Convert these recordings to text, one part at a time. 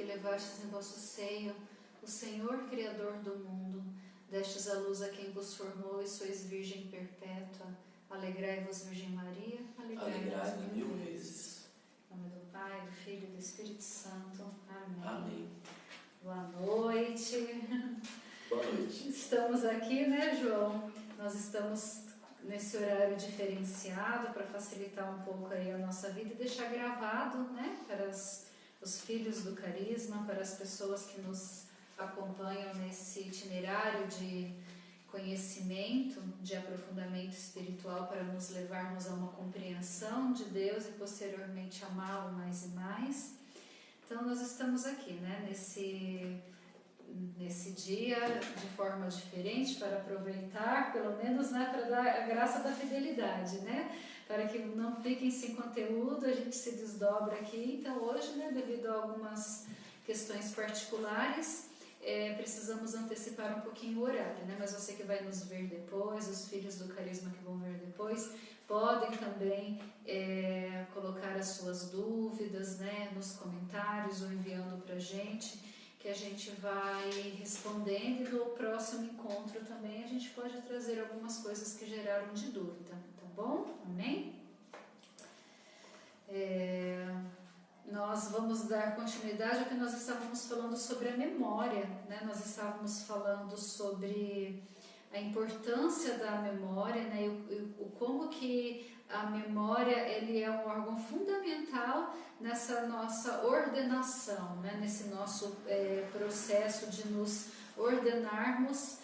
Levastes em vosso seio o Senhor Criador do mundo, destes a luz a quem vos formou e sois Virgem perpétua. Alegrai-vos, Virgem Maria, alegrai-vos mil vezes. Em nome do Pai, do Filho e do Espírito Santo. Amém. Amém. Boa noite. Boa noite. Estamos aqui, né, João? Nós estamos nesse horário diferenciado para facilitar um pouco aí a nossa vida e deixar gravado, né, para os filhos do carisma, para as pessoas que nos acompanham nesse itinerário de conhecimento, de aprofundamento espiritual, para nos levarmos a uma compreensão de Deus e posteriormente amá-lo mais e mais. Então nós estamos aqui, né, nesse dia de forma diferente, para aproveitar, pelo menos, né, para dar a graça da fidelidade, né, para que não fiquem sem conteúdo, a gente se desdobra aqui. Então hoje, né, devido a algumas questões particulares, precisamos antecipar um pouquinho o horário, né, mas você que vai nos ver depois, os filhos do carisma que vão ver depois, podem também colocar as suas dúvidas, né, nos comentários ou enviando para a gente, que a gente vai respondendo, e no próximo encontro também a gente pode trazer algumas coisas que geraram de dúvida, tá bom? Amém? nós vamos dar continuidade ao que nós estávamos falando sobre a memória, né? Nós estávamos falando sobre a importância da memória, né? E como que a memória ele é um órgão fundamental nessa nossa ordenação, né? Nesse nosso processo de nos ordenarmos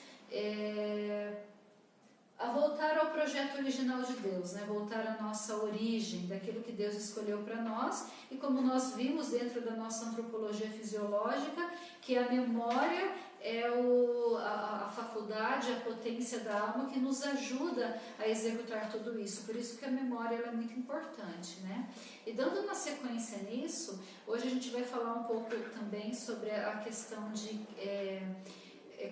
a voltar ao projeto original de Deus, né? Voltar à nossa origem, daquilo que Deus escolheu para nós, e como nós vimos dentro da nossa antropologia fisiológica, que a memória é a faculdade, a potência da alma que nos ajuda a executar tudo isso. Por isso que a memória ela é muito importante, né? E dando uma sequência nisso, hoje a gente vai falar um pouco também sobre a questão de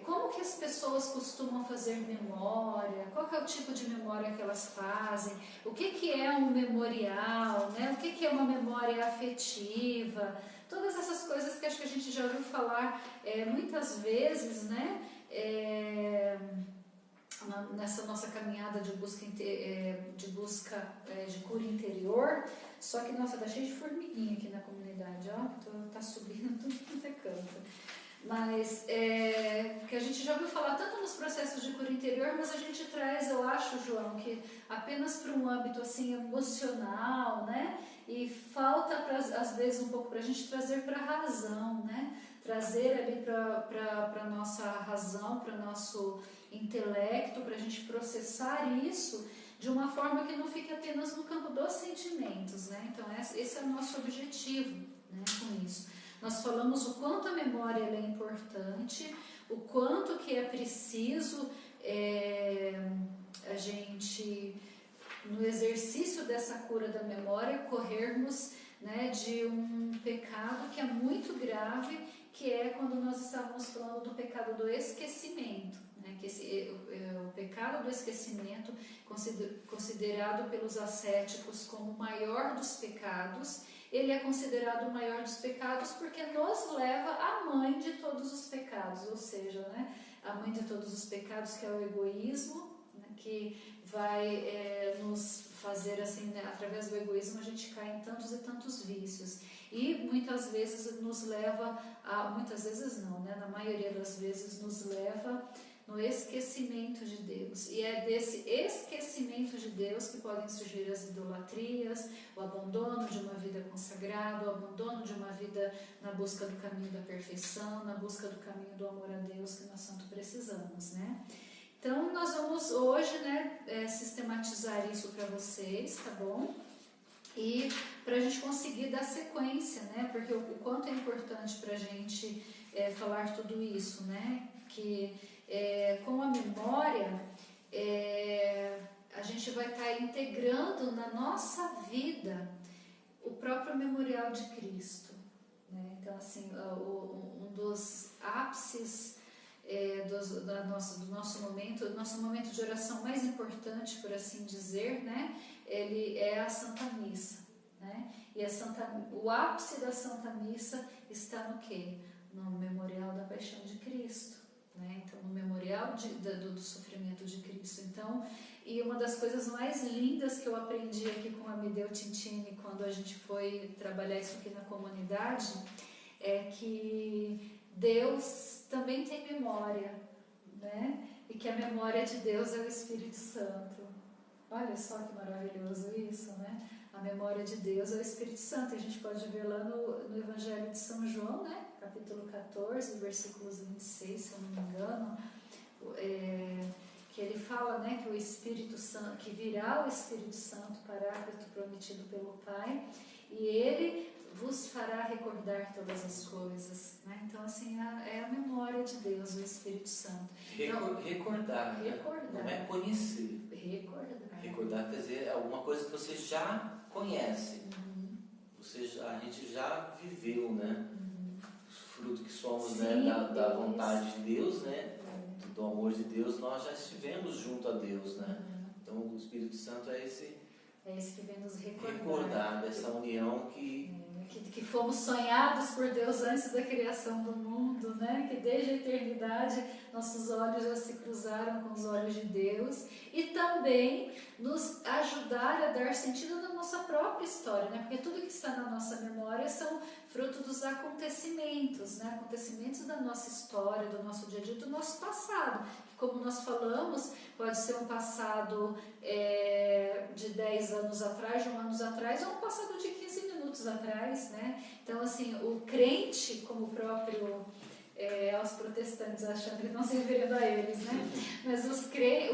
como que as pessoas costumam fazer memória, qual que é o tipo de memória que elas fazem, o que é um memorial, né? O que é uma memória afetiva, todas essas coisas que acho que a gente já ouviu falar muitas vezes, né? Nessa nossa caminhada de busca de cura interior, só que, nossa, tá cheio de formiguinha aqui na comunidade, ó, tá subindo tudo quanto é canto. Mas que a gente já ouviu falar tanto nos processos de cura interior, mas a gente traz, eu acho, João, que apenas para um âmbito assim emocional, né? E falta às vezes um pouco para a gente trazer para a razão, né? Trazer ali para a nossa razão, para o nosso intelecto, para a gente processar isso de uma forma que não fique apenas no campo dos sentimentos, né? Então esse é o nosso objetivo, né, com isso. Nós falamos o quanto a memória ela é importante, o quanto que é preciso a gente, no exercício dessa cura da memória, corrermos, né, de um pecado que é muito grave, que é quando nós estávamos falando do pecado do esquecimento, né, que o pecado do esquecimento, considerado pelos ascéticos como o maior dos pecados. Ele é considerado o maior dos pecados porque nos leva à mãe de todos os pecados, ou seja, né, a mãe de todos os pecados, que é o egoísmo, né, que vai nos fazer assim, né, através do egoísmo a gente cai em tantos e tantos vícios, e muitas vezes nos leva muitas vezes não, né, na maioria das vezes nos leva no esquecimento de Deus. E é desse esquecimento de Deus que podem surgir as idolatrias, o abandono de uma vida consagrada, o abandono de uma vida na busca do caminho da perfeição, na busca do caminho do amor a Deus que nós tanto precisamos, né? Então nós vamos hoje, né, sistematizar isso para vocês, tá bom? E para a gente conseguir dar sequência, né? Porque o quanto é importante para a gente falar tudo isso, né? Que com a memória a gente vai estar integrando na nossa vida o próprio memorial de Cristo, né? Então assim, um dos ápices do nosso momento de oração mais importante, por assim dizer, né? Ele é a Santa Missa, né? E o ápice da Santa Missa está no quê? No memorial da paixão de Cristo, né? Então, no memorial do sofrimento de Cristo. Então, e uma das coisas mais lindas que eu aprendi aqui com a Amedeo Tintini, quando a gente foi trabalhar isso aqui na comunidade, é que Deus também tem memória, né? E que a memória de Deus é o Espírito Santo. Olha só que maravilhoso isso, né? A memória de Deus é o Espírito Santo. A gente pode ver lá no Evangelho de São João, né? Capítulo 14, versículos 26, se eu não me engano, que ele fala, né, que o Espírito Santo, que virá o Espírito Santo, Paráclito prometido pelo Pai, e ele vos fará recordar todas as coisas, né? Então assim, é a memória de Deus, o Espírito Santo. Então, recordar, né? Não é conhecer. Recordar quer dizer alguma coisa que você já conhece. A gente já viveu, né? Os frutos que somos, sim, né? Da vontade de Deus, né? Do amor de Deus, nós já estivemos junto a Deus, né? Então o Espírito Santo é esse que vem nos recordar dessa união que fomos sonhados por Deus antes da criação do mundo, né? Que desde a eternidade nossos olhos já se cruzaram com os olhos de Deus, e também nos ajudar a dar sentido na nossa própria história, né? Porque tudo que está na nossa memória são fruto dos acontecimentos, né? Acontecimentos da nossa história, do nosso dia a dia, do nosso passado. Como nós falamos, pode ser um passado de 10 anos atrás, de 1 ano atrás, ou um passado de 15 minutos atrás, né? Então, assim, o crente, como o próprio... aos protestantes, achando que não se referindo a eles, né? Mas o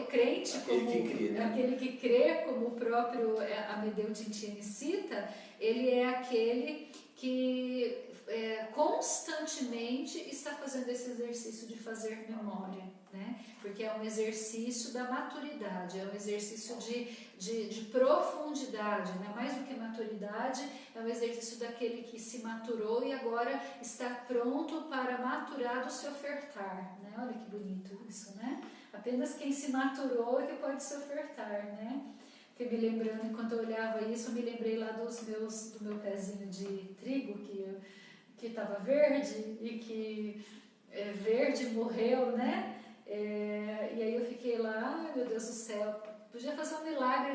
crente, como aquele que crê, como o próprio Amedeo Tintini cita, ele é aquele que constantemente está fazendo esse exercício de fazer memória, né? Porque é um exercício da maturidade, é um exercício de profundidade, né? Mais do que maturidade, é um exercício daquele que se maturou e agora está pronto para maturado se ofertar, né? Olha que bonito isso, né? Apenas quem se maturou é que pode se ofertar, né? Fiquei me lembrando, enquanto eu olhava isso, eu me lembrei lá do meu pezinho de trigo que estava verde e que verde morreu, né? E aí eu fiquei lá, ai meu Deus do céu, podia fazer um milagre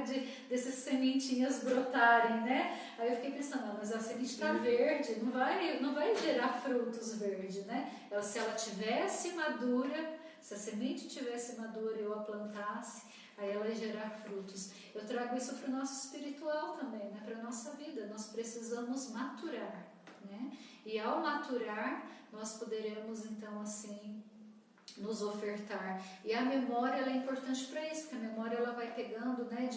dessas sementinhas brotarem, né? Aí eu fiquei pensando, não, mas a semente está verde, não vai gerar frutos verdes, né? Se ela tivesse madura, se a semente tivesse madura e eu a plantasse, aí ela ia gerar frutos. Eu trago isso para o nosso espiritual também, né? Para a nossa vida. Nós precisamos maturar, né? E ao maturar, nós poderemos então assim nos ofertar. E a memória ela é importante para isso, porque a memória ela vai pegando, né,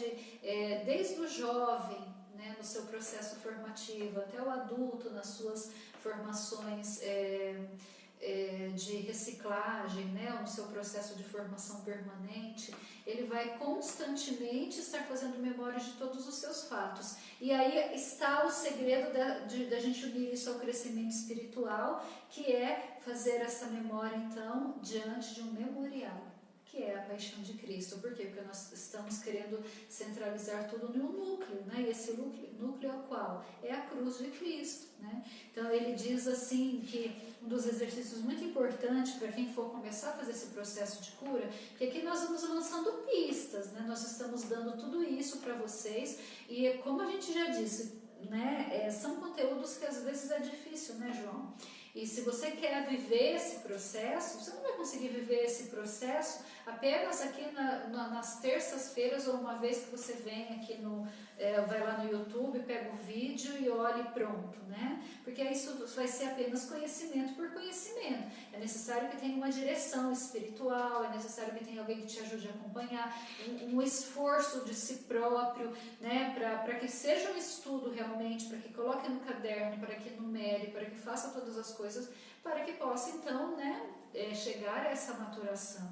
desde o jovem, né, no seu processo formativo, até o adulto nas suas formações de reciclagem, né, no seu processo de formação permanente, ele vai constantemente estar fazendo memória de todos os seus fatos. E aí está o segredo da gente unir isso ao crescimento espiritual, que é fazer essa memória, então, diante de um memorial, que é a paixão de Cristo. Por quê? Porque nós estamos querendo centralizar tudo no núcleo, né? E esse núcleo é o qual? É a cruz de Cristo, né? Então, ele diz assim que um dos exercícios muito importantes para quem for começar a fazer esse processo de cura, porque aqui nós vamos lançando pistas, né? Nós estamos dando tudo isso para vocês e, como a gente já disse, né? São conteúdos que às vezes é difícil, né, João? E se você quer viver esse processo, você não vai conseguir viver esse processo apenas aqui nas terças-feiras ou uma vez que você vem aqui vai lá no YouTube, pega o vídeo e olha e pronto, né? Porque isso vai ser apenas conhecimento por conhecimento. É necessário que tenha uma direção espiritual, é necessário que tenha alguém que te ajude a acompanhar, um esforço de si próprio, né? Para que seja um estudo realmente, para que coloque no caderno, para que numere, para que faça todas as coisas, para que possa então, né, chegar a essa maturação.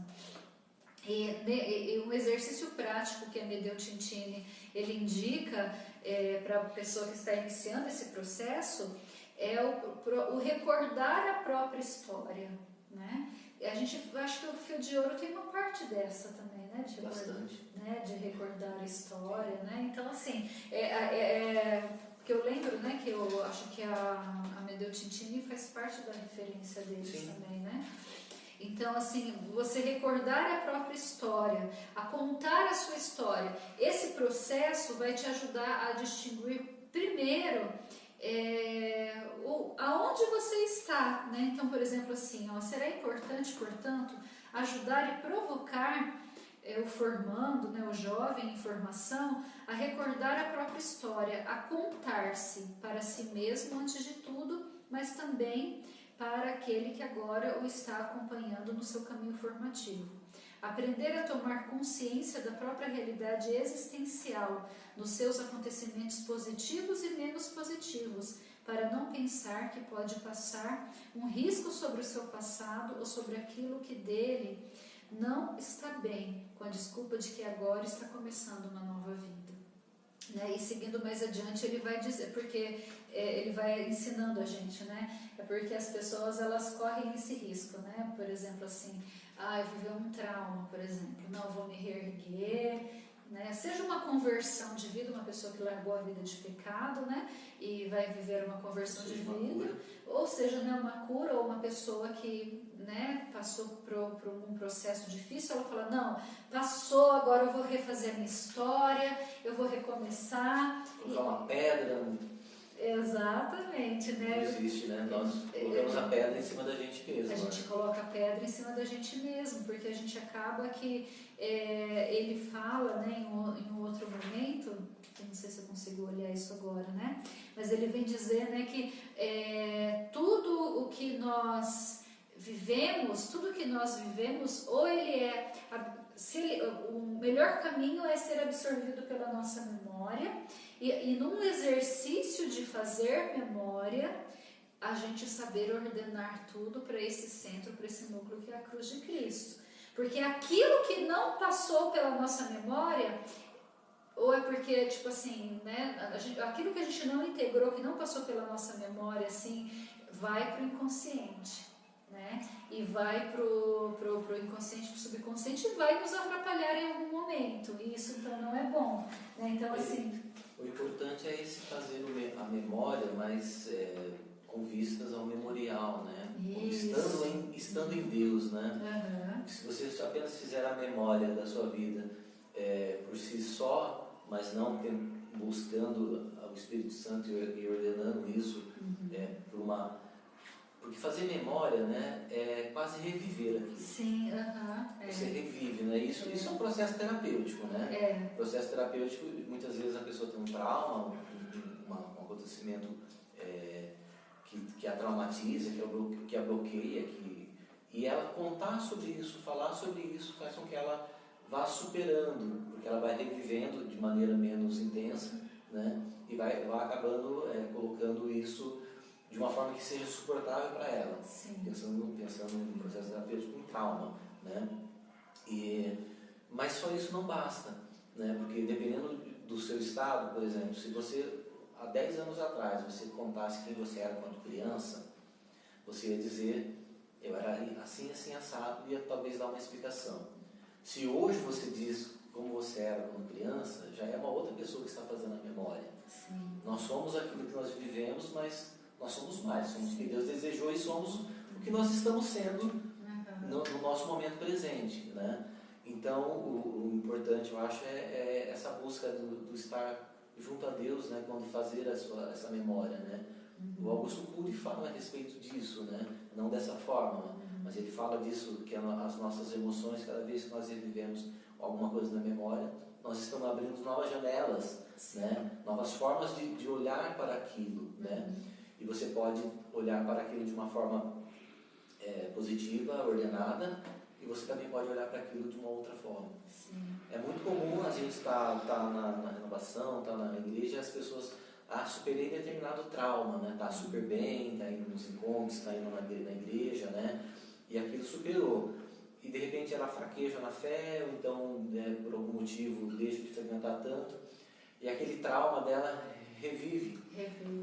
E um exercício prático que a Amedeo Tintini ele indica para a pessoa que está iniciando esse processo é o recordar a própria história, né? Acho que o Fio de Ouro tem uma parte dessa também, né? De recordar a história, né? Então, assim, que eu lembro, né? Que eu acho que a Amedeo Tintini faz parte da referência deles. Sim. Também, né? Então, assim, você recordar a própria história, a contar a sua história, esse processo vai te ajudar a distinguir primeiro aonde você está, né? Então, por exemplo, assim, será importante, portanto, ajudar e provocar o formando, né, o jovem em formação, a recordar a própria história, a contar-se para si mesmo antes de tudo, mas também para aquele que agora o está acompanhando no seu caminho formativo. Aprender a tomar consciência da própria realidade existencial, nos seus acontecimentos positivos e menos positivos, para não pensar que pode passar um risco sobre o seu passado ou sobre aquilo que dele não está bem, com a desculpa de que agora está começando uma nova vida. Né? E seguindo mais adiante ele vai dizer, porque ele vai ensinando a gente, né? É porque as pessoas elas correm esse risco, né? Por exemplo, assim, eu vivi um trauma, por exemplo, não vou me reerguer, né? Seja uma conversão de vida, uma pessoa que largou a vida de pecado, né? E vai viver uma conversão de vida, ou seja, né, uma cura, ou uma pessoa que, né, passou por um processo difícil, ela fala, não, passou, agora eu vou refazer a minha história, eu vou recomeçar. Colocar uma pedra. Exatamente, né? Não existe, né? Nós colocamos a pedra em cima da gente mesmo. A gente coloca a pedra em cima da gente mesmo, porque a gente acaba que ele fala, né, em um outro momento, eu não sei se eu consigo olhar isso agora, né? Mas ele vem dizer, né, que tudo o que nós vivemos, ou ele o melhor caminho é ser absorvido pela nossa memória, e num exercício de fazer memória, a gente saber ordenar tudo para esse centro, para esse núcleo que é a cruz de Cristo. Porque aquilo que não passou pela nossa memória, ou é porque, tipo assim, né, aquilo que a gente não integrou, que não passou pela nossa memória, assim, vai para o inconsciente, né? E vai pro inconsciente, pro subconsciente, e vai nos atrapalhar em algum momento. E isso, então, não é bom, né? Então, assim... O importante é esse fazer a memória, mas com vistas ao memorial, né? Estando em Deus, né? Se você apenas fizer a memória da sua vida por si só, mas não buscando o Espírito Santo e ordenando isso porque fazer memória, né, é quase reviver aquilo. Sim, Você revive, né? Isso é um processo terapêutico, né? Processo terapêutico, muitas vezes a pessoa tem um trauma, um acontecimento que a traumatiza, que a bloqueia, e ela contar sobre isso, falar sobre isso, faz com que ela vá superando, porque ela vai revivendo de maneira menos intensa, né? E vai acabando colocando isso de uma forma que seja suportável para ela. Sim. Pensando no processo terapêutico, em trauma, né? Mas só isso não basta, né? Porque dependendo do seu estado, por exemplo, se você há 10 anos atrás você contasse quem você era quando criança, você ia dizer, eu era assim, assim, assado, e ia talvez dar uma explicação. Se hoje você diz como você era quando criança, já é uma outra pessoa que está fazendo a memória. Sim. Nós somos aquilo que nós vivemos, mas nós somos mais, somos o que Deus desejou e somos o que nós estamos sendo no nosso momento presente, né? Então, o importante, eu acho, é essa busca do estar junto a Deus, né? Quando fazer essa memória, né? O Augusto Cury fala a respeito disso, né? Não dessa forma, mas ele fala disso, que as nossas emoções, cada vez que nós revivemos alguma coisa na memória, nós estamos abrindo novas janelas, né? Novas formas de olhar para aquilo, né? E você pode olhar para aquilo de uma forma positiva, ordenada, e você também pode olhar para aquilo de uma outra forma. Sim. É muito comum a gente estar na renovação, estar na igreja, e as pessoas superei determinado trauma, né? Tá super bem, tá indo nos encontros, tá indo na igreja, né? E aquilo superou. E de repente ela fraqueja na fé, ou então por algum motivo deixa de frequentar tanto, e aquele trauma dela revive,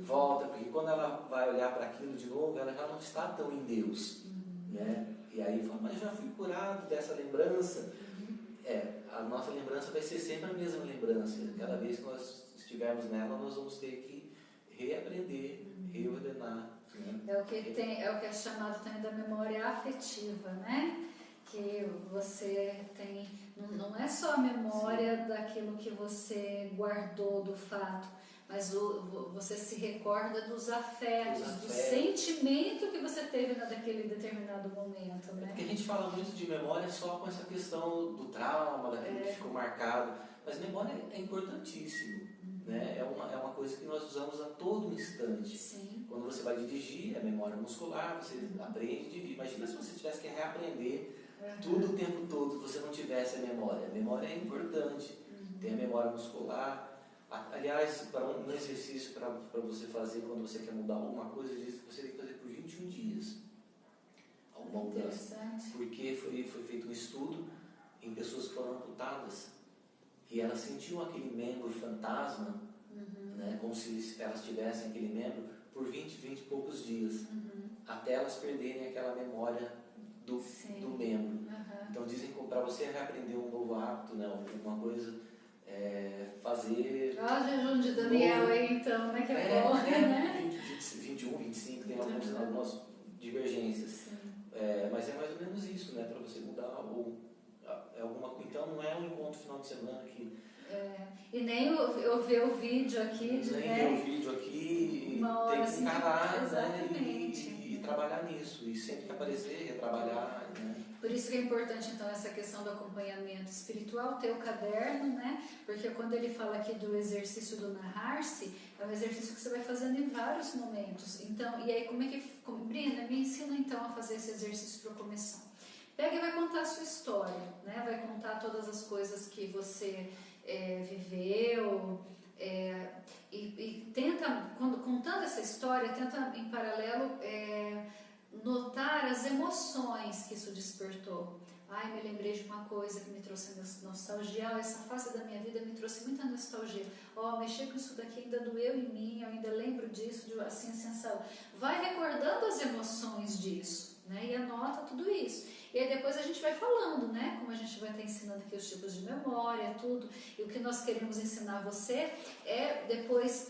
volta, porque quando ela vai olhar para aquilo de novo, ela já não está tão em Deus, né? E aí fala, mas já fui curado dessa lembrança. A nossa lembrança vai ser sempre a mesma lembrança. Cada vez que nós estivermos nela, nós vamos ter que reaprender, reordenar. Né? É o que é chamado também da memória afetiva, né? Que você tem, não é só a memória daquilo que você guardou do fato, mas você se recorda dos afetos, do sentimento que você teve naquele determinado momento, né? Porque a gente fala muito de memória só com essa questão do trauma, daquilo que ficou marcado, mas memória é importantíssimo, né? É uma coisa que nós usamos a todo instante. Sim. Quando você vai dirigir, é memória muscular, você aprende a dirigir. Imagina se você tivesse que reaprender tudo o tempo todo, se você não tivesse a memória. A memória é importante, tem a memória muscular. Aliás, para um exercício para você fazer quando você quer mudar alguma coisa, diz que você tem que fazer por 21 dias alguma mudança. Porque foi feito um estudo em pessoas que foram amputadas e elas sentiam aquele membro fantasma, né, como se elas tivessem aquele membro por 20 e poucos dias, até elas perderem aquela memória do membro. Então dizem que para você reaprender um novo hábito, né, alguma coisa, fazer... jejum de Daniel aí então, né, que é bom, né? 21, 25, tem algumas divergências. Mas é mais ou menos Então não é um encontro final de semana que... E nem eu ver o vídeo aqui. Ver o vídeo aqui, tem que encarar, né? E trabalhar nisso. E sempre que aparecer, retrabalhar, né? Por isso que é importante, então, essa questão do acompanhamento espiritual, ter o caderno, né? Porque quando ele fala aqui do exercício do narrar-se, é um exercício que você vai fazendo em vários momentos. Então, e aí, Brina, me ensina então a fazer esse exercício para começar. Pega e vai contar a sua história, né? Vai contar todas as coisas que você viveu, e tenta, contando essa história, tenta em paralelo notar as emoções que isso despertou. Ai, me lembrei de uma coisa que me trouxe nostalgia. Essa fase da minha vida me trouxe muita nostalgia. Mexer com isso daqui ainda doeu em mim, eu ainda lembro disso, assim, sensação. Vai recordando as emoções disso, né? E anota tudo isso. E aí depois a gente vai falando, né? Como a gente vai estar ensinando aqui os tipos de memória, tudo. E o que nós queremos ensinar você é depois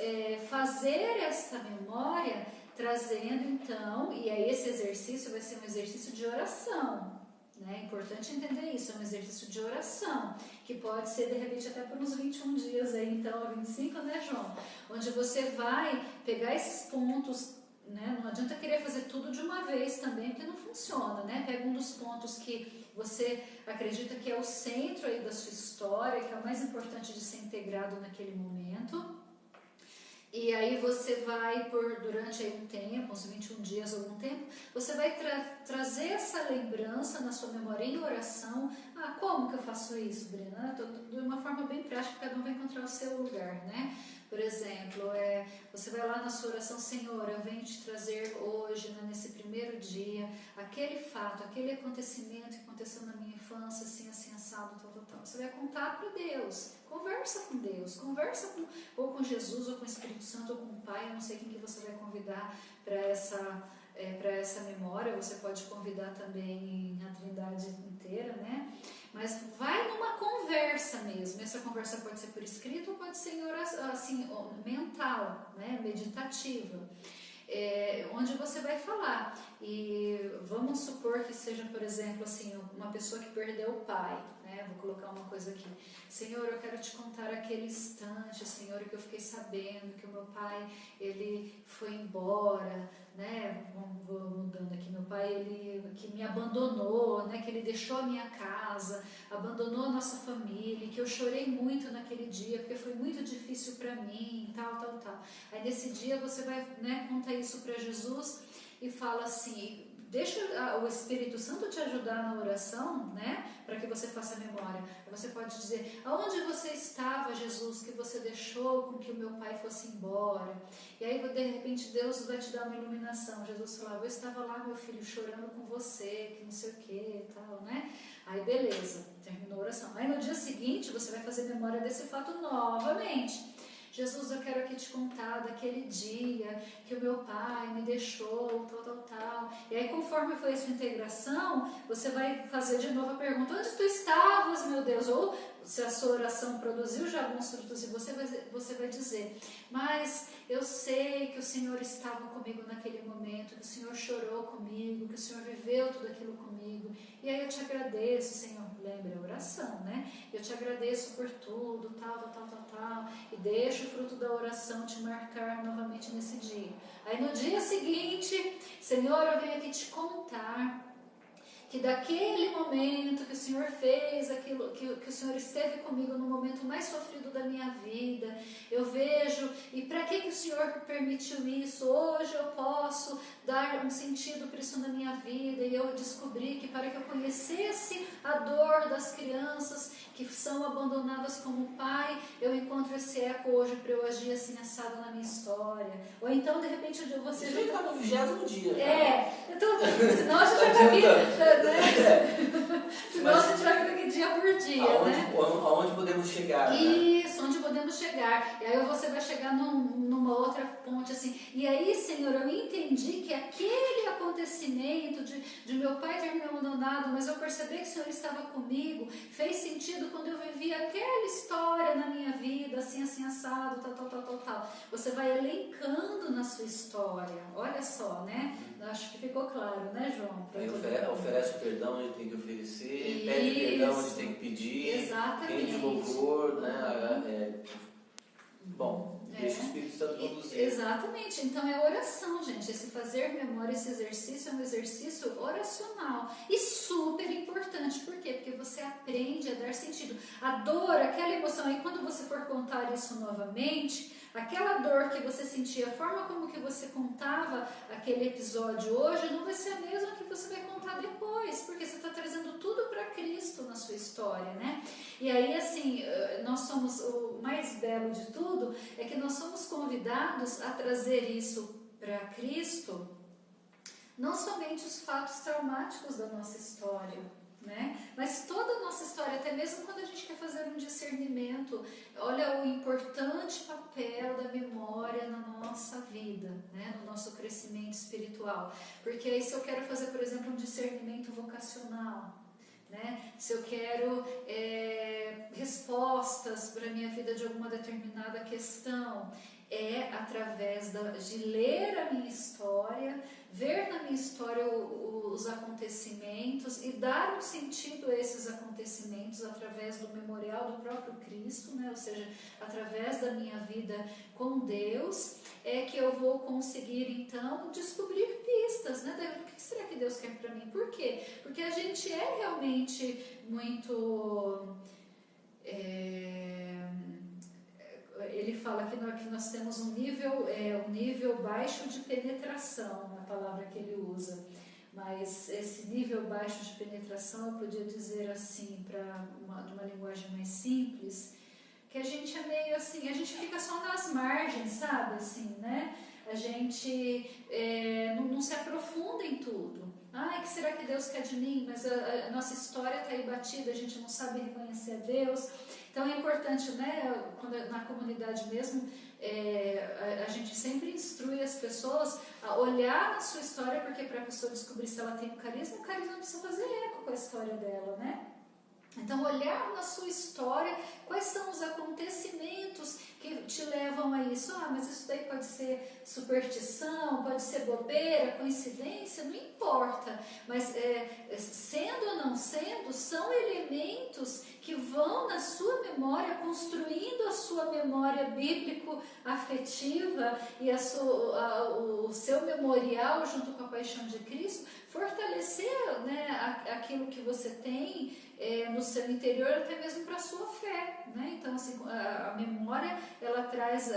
fazer esta memória, trazendo então, e aí esse exercício vai ser um exercício de oração, né? É importante entender isso, é um exercício de oração, que pode ser de repente até por uns 21 dias aí, então, 25, né, João? Onde você vai pegar esses pontos, né? Não adianta querer fazer tudo de uma vez também, porque não funciona, né? Pega um dos pontos que você acredita que é o centro aí da sua história, que é o mais importante de ser integrado naquele momento. E aí você vai, durante aí um tempo, uns 21 dias, algum tempo, você vai trazer essa lembrança na sua memória em oração. Como que eu faço isso, Brina? De uma forma bem prática, cada um vai encontrar o seu lugar, né? Por exemplo, você vai lá na sua oração: Senhor, eu venho te trazer hoje, né, nesse primeiro dia, aquele fato, aquele acontecimento que aconteceu na minha infância, assim, assado, tal. Você vai contar para Deus. Conversa com Deus, ou com Jesus, ou com o Espírito Santo, ou com o Pai. Eu não sei quem que você vai convidar para essa memória. Você pode convidar também a Trindade inteira, né? Mas vai numa conversa mesmo. Essa conversa pode ser por escrito ou pode ser em oração, assim, mental, né? Meditativa. Onde você vai falar. E vamos supor que seja, por exemplo, assim, uma pessoa que perdeu o pai, né? Vou colocar uma coisa aqui: Senhor, eu quero te contar aquele instante, Senhor, que eu fiquei sabendo que o meu pai, ele foi embora, né? Vou mudando aqui: meu pai, ele que me abandonou, né? Que ele deixou a minha casa, abandonou a nossa família, que eu chorei muito naquele dia, porque foi muito difícil para mim, tal. Aí nesse dia você vai, né, contar isso para Jesus e fala assim, deixa o Espírito Santo te ajudar na oração, né, para que você faça memória. Você pode dizer: aonde você estava, Jesus, que você deixou com que o meu pai fosse embora? E aí de repente Deus vai te dar uma iluminação. Jesus falava: eu estava lá, meu filho, chorando com você, que não sei o que e tal, né? Aí beleza, terminou a oração. Aí no dia seguinte você vai fazer memória desse fato novamente. Jesus, eu quero aqui te contar daquele dia que o meu pai me deixou, tal. E aí, conforme foi a sua integração, você vai fazer de novo a pergunta: onde tu estavas, meu Deus? Ou se a sua oração produziu já alguns frutos, e você vai dizer: mas eu sei que o Senhor estava comigo naquele momento, que o Senhor chorou comigo, que o Senhor viveu tudo aquilo comigo. E aí eu te agradeço, Senhor. Lembra a oração, né? Eu te agradeço por tudo, tal. E deixa o fruto da oração te marcar novamente nesse dia. Aí no dia seguinte: Senhor, eu venho aqui te contar que daquele momento que o Senhor fez aquilo, que o Senhor esteve comigo no momento mais sofrido da minha vida, eu vejo, e para que o Senhor permitiu isso? Hoje eu posso dar um sentido para isso na minha vida, e eu descobri que para que eu conhecesse a dor das crianças que são abandonadas como pai, eu encontro esse eco hoje para eu agir assim assado na minha história. Ou então, de repente, você já está no 20º dia. Então, senão a gente vai ficar aqui, né? Senão a gente vai ficar aqui dia por dia, aonde podemos chegar, né? Isso, onde podemos chegar. E aí você vai chegar numa outra ponte assim: e aí, Senhor, eu entendi que aquele acontecimento de meu pai ter me abandonado, mas eu percebi que o Senhor estava comigo, fez sentido quando eu vivi aquela história na minha vida, assim, assado, tal. Você vai elencando na sua história. Olha só, né? Acho que ficou claro, né, João? Aí oferece o perdão onde tem que oferecer, pede perdão onde tem que pedir, rende louvor, né? Bom, deixa o Espírito Santo conduzir. Exatamente, então é oração, gente. Esse fazer memória, esse exercício é um exercício oracional e super importante. Por quê? Porque você aprende a dar sentido. A dor, aquela emoção, aí quando você for contar isso novamente, aquela dor que você sentia, a forma como que você contava aquele episódio hoje, não vai ser a mesma que você vai contar depois, porque você está trazendo tudo para Cristo na sua história, né? E aí, assim, nós somos, o mais belo de tudo é que nós somos convidados a trazer isso para Cristo, não somente os fatos traumáticos da nossa história, né? Mas toda a nossa história, até mesmo quando a gente quer fazer um discernimento, olha o importante papel da memória na nossa vida, né? No nosso crescimento espiritual. Porque aí se eu quero fazer, por exemplo, um discernimento vocacional, né? Se eu quero respostas para a minha vida de alguma determinada questão, é através de ler a minha história, ver na minha história os acontecimentos e dar um sentido a esses acontecimentos através do memorial do próprio Cristo, né? Ou seja, através da minha vida com Deus, é que eu vou conseguir então descobrir pistas, né? O que será que Deus quer para mim? Por quê? Porque a gente é realmente muito... ele fala que nós temos um nível baixo de penetração, na palavra que ele usa, mas esse nível baixo de penetração, eu podia dizer assim, para uma linguagem mais simples, que a gente é meio assim, a gente fica só nas margens, sabe, assim, né? A gente não se aprofunda em tudo. O que será que Deus quer de mim? Mas a nossa história está aí batida, a gente não sabe reconhecer a Deus. Então é importante, né, quando na comunidade mesmo, a gente sempre instrui as pessoas a olhar na sua história, porque para a pessoa descobrir se ela tem o carisma precisa fazer eco com a história dela, né? Então, olhar na sua história quais são os acontecimentos que te levam a isso. Mas isso daí pode ser superstição, pode ser bobeira, coincidência, não importa. Mas sendo ou não sendo, são elementos que vão na sua memória, construindo a sua memória bíblico-afetiva e o seu memorial junto com a paixão de Cristo, fortalecer, né, aquilo que você tem no seu interior, até mesmo para a sua fé, né? Então, assim, a memória, ela traz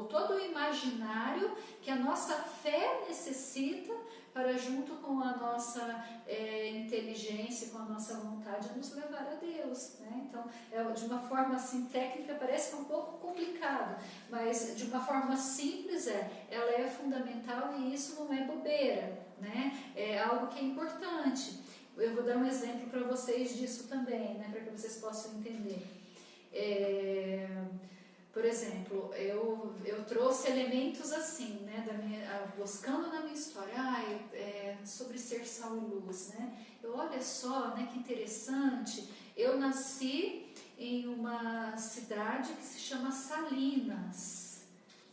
todo o imaginário que a nossa fé necessita para, junto com a nossa inteligência, com a nossa vontade, nos levar a Deus, né? Então, de uma forma assim técnica, parece que é um pouco complicado, mas de uma forma simples ela é fundamental e isso não é bobeira, né? É algo que é importante. Eu vou dar um exemplo para vocês disso também, né, para que vocês possam entender. Por exemplo, eu trouxe elementos assim, né, buscando na minha história, sobre ser sal e luz, né? Olha só, né, que interessante, eu nasci em uma cidade que se chama Salinas,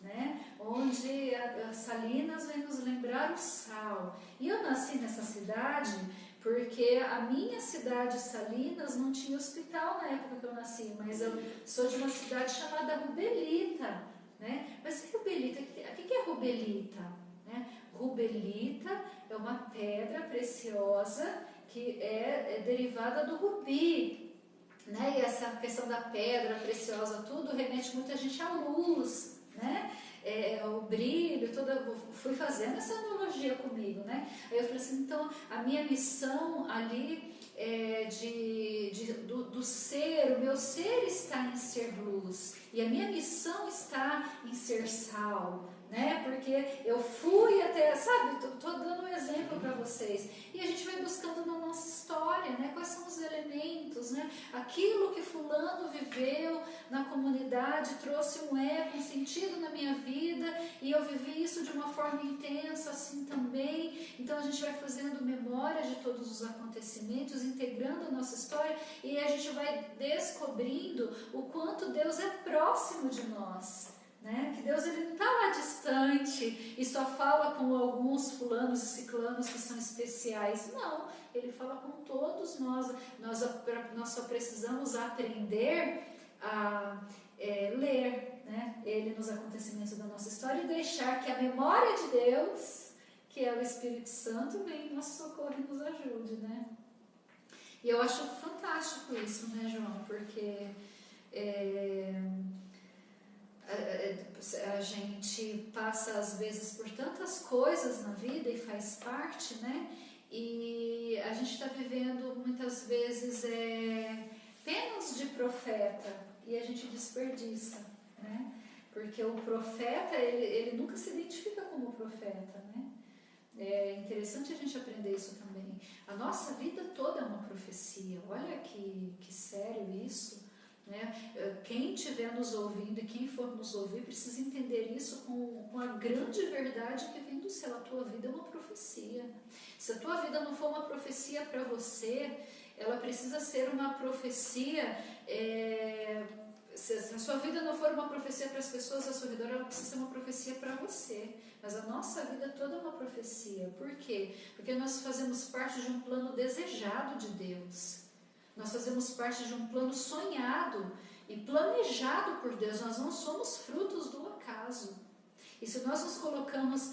né? Onde Salinas vem nos lembrar o sal. E eu nasci nessa cidade porque a minha cidade, Salinas, não tinha hospital na época que eu nasci, mas eu sou de uma cidade chamada Rubelita, né? Mas Rubelita, o que é Rubelita? Né? Rubelita é uma pedra preciosa que é derivada do rubi, né? E essa questão da pedra preciosa, tudo remete muita gente à luz, né? O brilho, fui fazendo essa analogia comigo, né? Aí eu falei assim, então a minha missão ali do ser, o meu ser está em ser luz e a minha missão está em ser sal, né? Porque eu fui até, sabe, estou dando um exemplo para vocês, e a gente vai buscando na nossa história, né? Quais são os elementos, né? Aquilo que fulano viveu na comunidade trouxe um eco, um sentido na minha vida, e eu vivi isso de uma forma intensa assim também. Então a gente vai fazendo memória de todos os acontecimentos, integrando a nossa história, e a gente vai descobrindo o quanto Deus é próximo de nós, né? Que Deus ele não está lá distante e só fala com alguns fulanos e ciclanos que são especiais. Não, Ele fala com todos nós. Nós só precisamos aprender a ler, né? Ele nos acontecimentos da nossa história e deixar que a memória de Deus, que é o Espírito Santo, venha em nosso socorro e nos ajude, né? E eu acho fantástico isso, né, João? Porque a gente passa às vezes por tantas coisas na vida e faz parte, né? E a gente está vivendo muitas vezes penas de profeta e a gente desperdiça, né? Porque o profeta, ele nunca se identifica como profeta, né? É interessante a gente aprender isso também. A nossa vida toda é uma profecia. Olha que sério isso, né? Quem estiver nos ouvindo e quem for nos ouvir precisa entender isso com a grande verdade que vem do céu. A tua vida é uma profecia. Se a tua vida não for uma profecia para você, ela precisa ser uma profecia. Se a sua vida não for uma profecia para as pessoas ao seu redor, ela precisa ser uma profecia para você. Mas a nossa vida toda é uma profecia. Por quê? Porque nós fazemos parte de um plano desejado de Deus. Nós fazemos parte de um plano sonhado e planejado por Deus. Nós não somos frutos do acaso. E se nós nos colocamos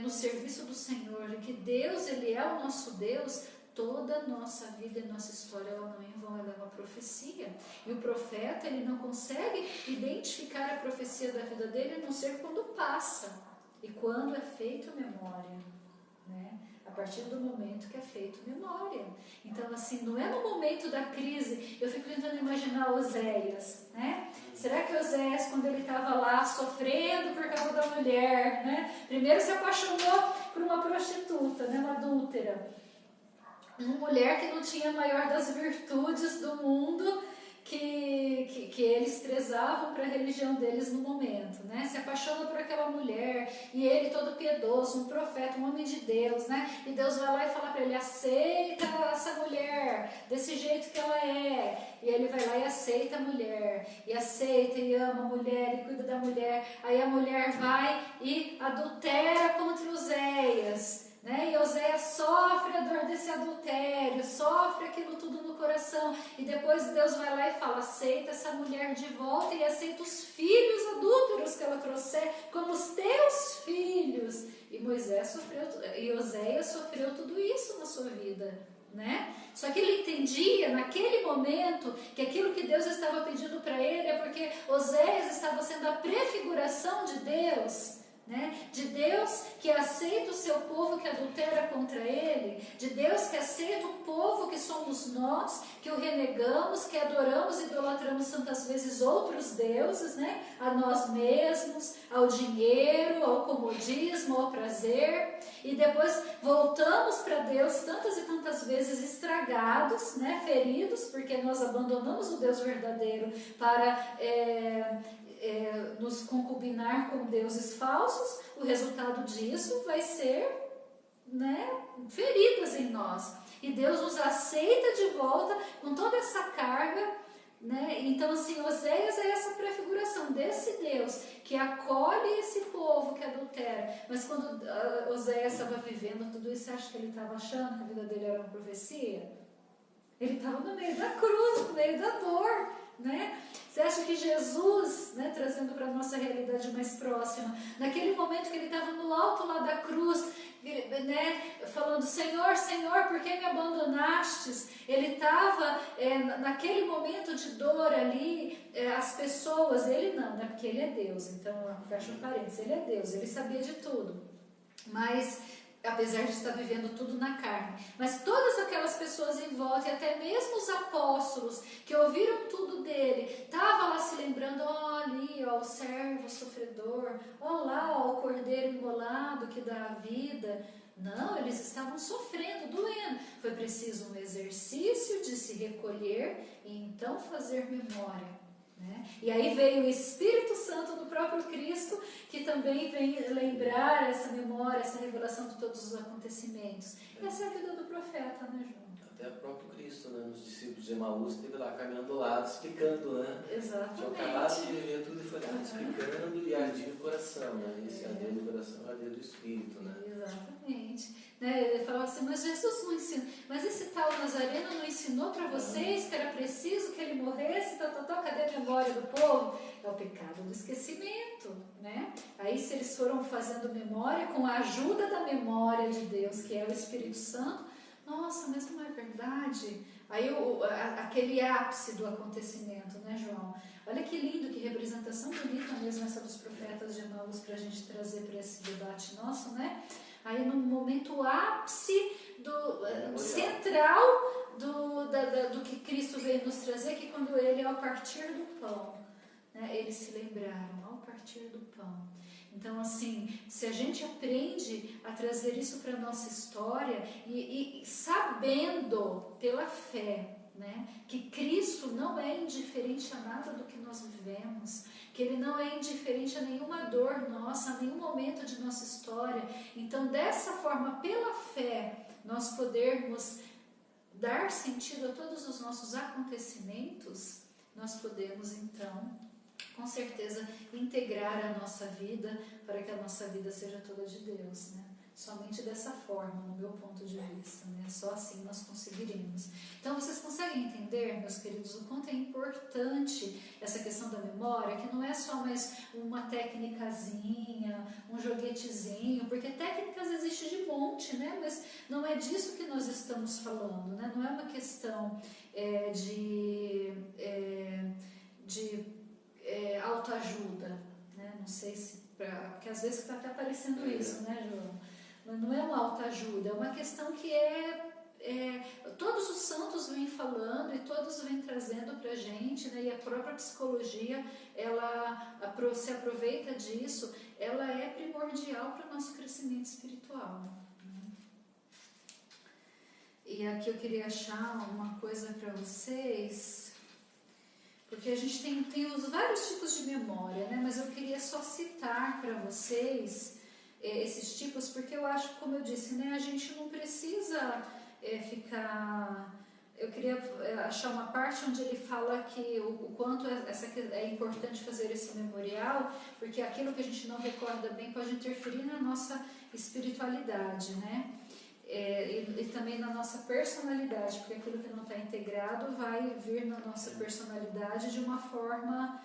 no serviço do Senhor, e que Deus, Ele é o nosso Deus, toda a nossa vida e nossa história, ela não é em vão, ela é uma profecia. E o profeta, ele não consegue identificar a profecia da vida dele, a não ser quando passa e quando é feito memória, né? A partir do momento que é feito memória. Então, assim, não é no momento da crise. Eu fico tentando imaginar Oséias, né? Será que Oséias, quando ele estava lá sofrendo por causa da mulher, né? Primeiro se apaixonou por uma prostituta, né? Uma adúltera. Uma mulher que não tinha a maior das virtudes do mundo, que eles prezavam para a religião deles no momento, né? Se apaixona por aquela mulher, e ele todo piedoso, um profeta, um homem de Deus, né? E Deus vai lá e fala para ele: aceita essa mulher desse jeito que ela é. E ele vai lá e aceita a mulher, e aceita e ama a mulher, e cuida da mulher. Aí a mulher vai e adultera contra Oséias, né? E Oséias sofre a dor desse adultério, sofre aquilo tudo no coração, e depois Deus vai lá e fala: aceita essa mulher de volta e aceita os filhos adúlteros que ela trouxer como os teus filhos. E Oséias sofreu tudo isso na sua vida, né? Só que ele entendia naquele momento que aquilo que Deus estava pedindo para ele é porque Oséias estava sendo a prefiguração de Deus, né? De Deus que aceita o seu povo que adultera contra ele, de Deus que aceita o povo que somos nós, que o renegamos, que adoramos e idolatramos tantas vezes outros deuses, né? A nós mesmos, ao dinheiro, ao comodismo, ao prazer, e depois voltamos para Deus tantas e tantas vezes estragados, né? Feridos, porque nós abandonamos o Deus verdadeiro para nos concubinar com deuses falsos. O resultado disso vai ser, né, feridas em nós. E Deus nos aceita de volta com toda essa carga, né? Então, assim, Oséias é essa prefiguração desse Deus que acolhe esse povo que adultera. Mas quando Oséias estava vivendo tudo isso, você acha que ele estava achando que a vida dele era uma profecia? Ele estava no meio da cruz, no meio da dor, né? Você acha que Jesus, né, trazendo para a nossa realidade mais próxima, naquele momento que ele estava no alto lá da cruz, né, falando: Senhor, Senhor, por que me abandonastes? Ele estava naquele momento de dor ali, as pessoas, ele não, né, porque ele é Deus, então fecha um parênteses, ele é Deus, ele sabia de tudo, mas apesar de estar vivendo tudo na carne, mas todas aquelas pessoas em volta, e até mesmo os apóstolos que ouviram tudo dele, estavam lá se lembrando: ó, ali, ó, o servo sofredor, ó lá, ó, o cordeiro imolado que dá a vida. Não, eles estavam sofrendo, doendo. Foi preciso um exercício de se recolher e então fazer memória, né? E aí veio o Espírito Santo do próprio Cristo, que também vem lembrar essa memória, essa revelação de todos os acontecimentos. Essa é a vida do profeta, né, João? Até o próprio Cristo, né, nos discípulos de Emaús, esteve lá caminhando do lado, explicando, né? Exatamente. Tinha acabado de viver tudo e foi lá explicando e ardia o coração, né? Esse ardia do coração, ardia do espírito, né? Exatamente. Né? Ele falava assim, mas Jesus não ensinou, mas esse tal Nazareno não ensinou para vocês que era preciso que ele morresse, cadê a memória do povo? É o pecado do esquecimento, né? Aí se eles foram fazendo memória com a ajuda da memória de Deus, que é o Espírito Santo, nossa, mas não é verdade? Aí aquele ápice do acontecimento, né, João? Olha que lindo, que representação bonita mesmo essa dos profetas de Emaús para a gente trazer para esse debate nosso, né? Aí no momento ápice, central do que Cristo veio nos trazer, que quando ele, ao partir do pão, né, eles se lembraram, ao partir do pão. Então, assim, se a gente aprende a trazer isso para a nossa história e sabendo pela fé, né, que Cristo não é indiferente a nada do que nós vivemos, que Ele não é indiferente a nenhuma dor nossa, a nenhum momento de nossa história. Então, dessa forma, pela fé, nós podermos dar sentido a todos os nossos acontecimentos, nós podemos, então, com certeza, integrar a nossa vida para que a nossa vida seja toda de Deus, né? Somente dessa forma, no meu ponto de vista, né? Só assim nós conseguiríamos. Então, vocês conseguem entender, meus queridos, o quanto é importante essa questão da memória, que não é só mais uma técnicazinha, um joguetezinho, porque técnicas existem de monte, né? Mas não é disso que nós estamos falando, né? Não é uma questão de autoajuda, né? Não sei se, porque às vezes está até aparecendo isso, né, João? Mas não é uma autoajuda, é uma questão que todos os santos vêm falando e todos vêm trazendo para a gente, né? E a própria psicologia, ela se aproveita disso, ela é primordial para o nosso crescimento espiritual, né? E aqui eu queria achar uma coisa para vocês, porque a gente tem os vários tipos de memória, né? Mas eu queria só citar para vocês esses tipos, porque eu acho, como eu disse, né? A gente não precisa ficar... Eu queria achar uma parte onde ele fala que o quanto é importante fazer esse memorial, porque aquilo que a gente não recorda bem pode interferir na nossa espiritualidade, né? E também na nossa personalidade, porque aquilo que não está integrado vai vir na nossa personalidade de uma forma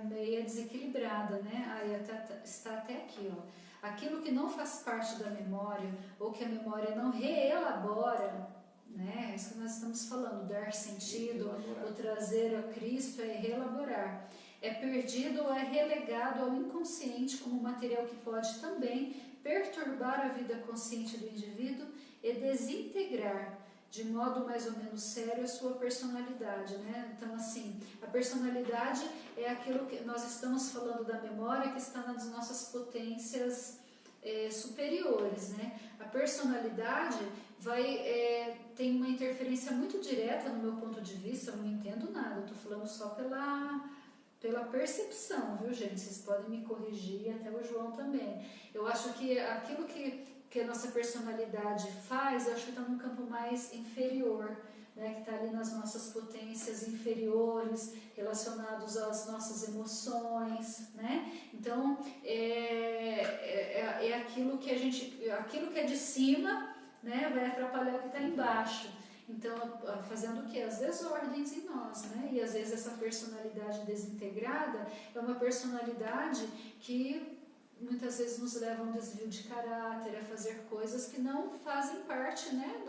meio desequilibrada, né? Aí está até aqui, ó. Aquilo que não faz parte da memória, ou que a memória não reelabora, né? É isso que nós estamos falando, dar sentido, ou trazer a Cristo é reelaborar. É perdido ou é relegado ao inconsciente como material que pode também perturbar a vida consciente do indivíduo e desintegrar de modo mais ou menos sério a sua personalidade, né? Então, assim, a personalidade é aquilo que nós estamos falando da memória que está nas nossas potências superiores, né? A personalidade tem uma interferência muito direta no meu ponto de vista, eu não entendo nada, eu estou falando só pela percepção, viu, gente? Vocês podem me corrigir, até o João também. Eu acho que aquilo que a nossa personalidade faz, eu acho que está num campo mais inferior, né? Que está ali nas nossas potências inferiores, relacionados às nossas emoções, né? Então, é aquilo que é de cima, né? Vai atrapalhar o que está embaixo. Então, fazendo o quê? As desordens em nós, né? E às vezes essa personalidade desintegrada é uma personalidade que muitas vezes nos leva a um desvio de caráter, a fazer coisas que não fazem parte, né,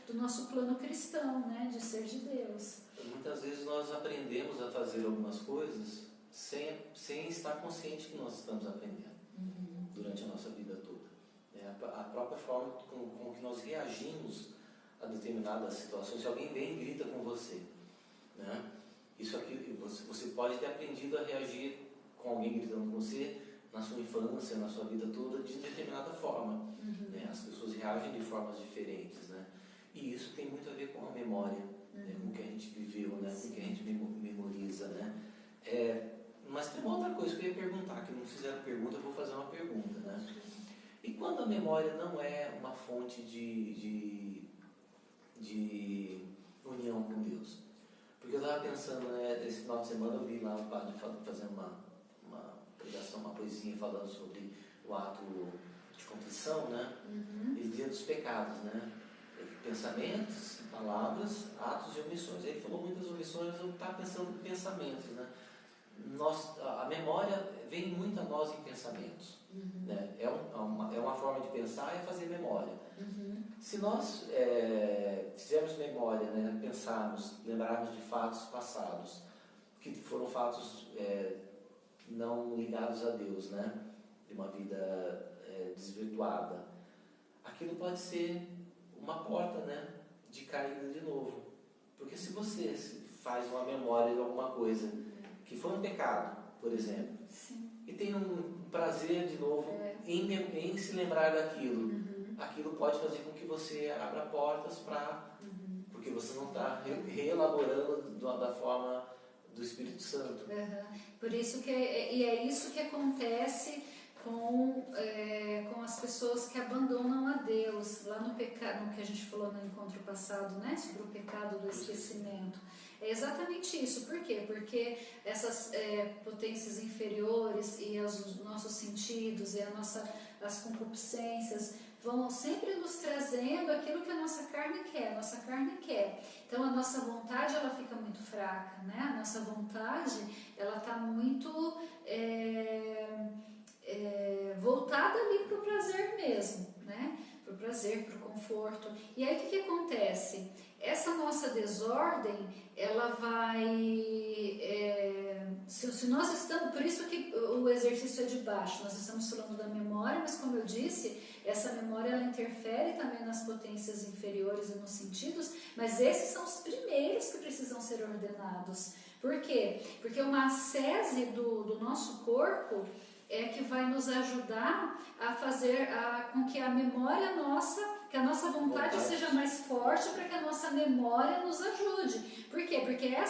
do nosso plano cristão, né, de ser de Deus. Muitas vezes nós aprendemos a fazer algumas coisas sem estar consciente que nós estamos aprendendo durante a nossa vida toda. A própria forma com que nós reagimos a determinadas situações. Se alguém vem e grita com você, né? Isso aqui, você pode ter aprendido a reagir com alguém gritando com você na sua infância, na sua vida toda, de determinada forma. Né? As pessoas reagem de formas diferentes, né? E isso tem muito a ver com a memória, né? Com o que a gente viveu, né? Com o que a gente memoriza, né? Mas tem uma outra coisa que eu ia perguntar, que não fizeram pergunta, eu vou fazer uma pergunta, né? E quando a memória não é uma fonte de pensando, né, esse final de semana eu vi lá o padre fazendo uma pregação, uma poesia falando sobre o ato de contrição, né? Ele dizia dos pecados, né? Pensamentos, palavras, atos e omissões. Ele falou muitas omissões, eu estava pensando em pensamentos, né? A memória vem muito a nós em pensamentos. Né? É uma forma de pensar, é fazer memória. Se nós fizermos memória, né? Pensarmos, lembrarmos de fatos passados, que foram fatos não ligados a Deus, né? De uma vida desvirtuada, aquilo pode ser uma porta, né? De caída de novo. Porque se você faz uma memória de alguma coisa que foi um pecado, por exemplo, sim, e tem um prazer de novo em se lembrar daquilo, aquilo pode fazer com que você abra portas para... Porque você não está reelaborando da forma do Espírito Santo. Por isso e é isso que acontece com as pessoas que abandonam a Deus, lá no pecado, no que a gente falou no encontro passado, né, sobre o pecado do esquecimento. É exatamente isso. Por quê? Porque essas potências inferiores e os nossos sentidos e as concupiscências vão sempre nos trazendo aquilo que a nossa carne quer. Então a nossa vontade ela fica muito fraca, né? A nossa vontade ela está muito voltada ali para o prazer mesmo, né? Para o prazer, para o conforto. E aí o que acontece? Essa nossa desordem, ela vai... se nós estamos... Por isso que o exercício é de baixo. Nós estamos falando da memória, mas como eu disse, essa memória ela interfere também nas potências inferiores e nos sentidos, mas esses são os primeiros que precisam ser ordenados. Por quê? Porque uma ascese do nosso corpo é que vai nos ajudar a fazer com que a memória nossa, que a nossa vontade seja mais forte, para que a nossa memória nos ajude. Por quê? Porque a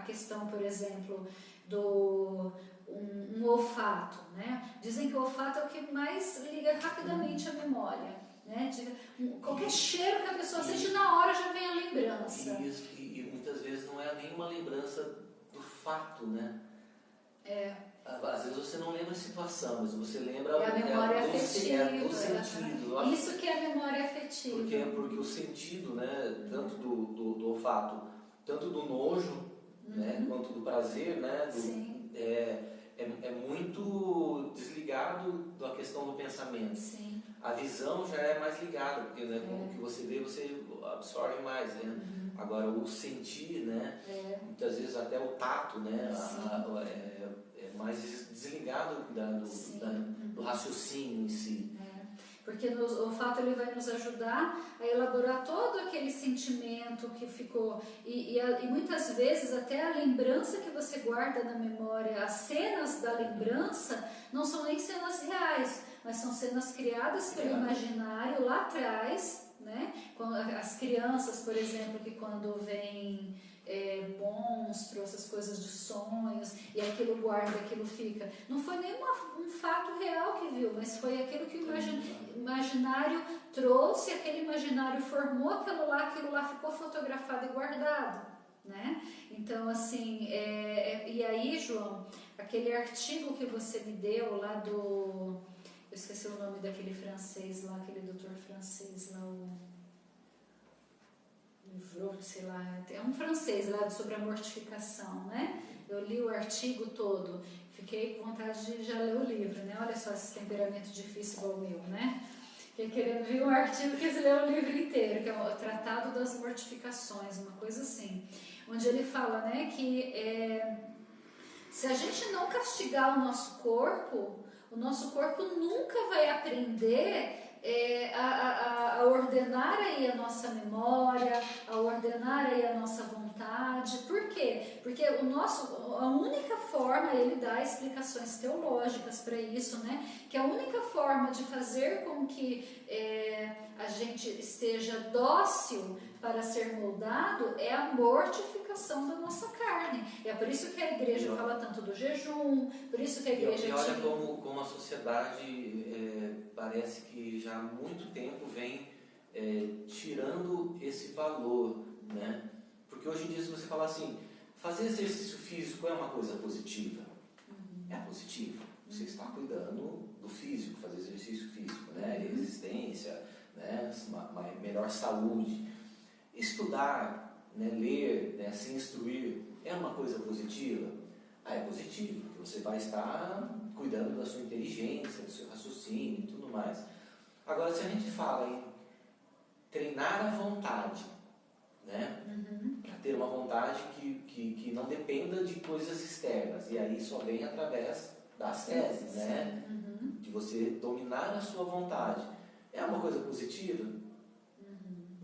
questão, por exemplo, do um olfato, né? Dizem que o olfato é o que mais liga rapidamente a memória, né? Qualquer cheiro que a pessoa sente, na hora já vem a lembrança. E muitas vezes não é nenhuma lembrança do fato, né? Às vezes você não lembra a situação, mas você lembra a memória afetiva, do sentido. Isso que é a memória afetiva. Porque o sentido, né, tanto do olfato, tanto do nojo, né, quanto do prazer, né, é muito desligado da questão do pensamento. Sim. A visão já é mais ligada, porque né, com o que você vê, você absorve mais, né? Agora o sentir, né? Muitas vezes até o tato, né? É mais desligado do raciocínio em si. Porque o olfato ele vai nos ajudar a elaborar todo aquele sentimento que ficou. E muitas vezes até a lembrança que você guarda na memória, as cenas da lembrança não são nem cenas reais, mas são cenas criadas pelo imaginário lá atrás, né? As crianças, por exemplo, que quando vem monstro, essas coisas de sonhos, e aquilo guarda, aquilo fica. Não foi nem um fato real que viu, mas foi aquilo que o imaginário trouxe, aquele imaginário formou aquilo lá ficou fotografado e guardado, né? Então, assim, e aí, João, aquele artigo que você me deu lá eu esqueci o nome daquele francês lá, aquele doutor francês lá, sei lá, é um francês lá sobre a mortificação, né? Eu li o artigo todo, fiquei com vontade de já ler o livro, né? Olha só esse temperamento difícil igual o meu, né? Fiquei querendo ver um artigo que ler o livro inteiro, que é o Tratado das Mortificações, uma coisa assim, onde ele fala, né, que se a gente não castigar o nosso corpo nunca vai aprender a ordenar aí a nossa memória, a ordenar aí a nossa vontade. Por quê? Porque a única forma, ele dá explicações teológicas para isso, né? Que a única forma de fazer com que a gente esteja dócil para ser moldado é a mortificação da nossa carne. É por isso que a igreja fala tanto do jejum, por isso que a igreja... E olha como a sociedade parece que já há muito tempo vem tirando esse valor, né? Porque Porque hoje em dia, se você falar assim, fazer exercício físico é uma coisa positiva? É positivo. Você está cuidando do físico, fazer exercício físico, né? Resistência, né? Uma melhor saúde. Estudar, né? Ler, né? Se instruir, é uma coisa positiva? É positivo, porque você vai estar cuidando da sua inteligência, do seu raciocínio e tudo mais. Agora, se a gente fala em treinar a vontade, né? Para ter uma vontade que não dependa de coisas externas, e aí só vem através das teses, né? De você dominar a sua vontade. É uma coisa positiva?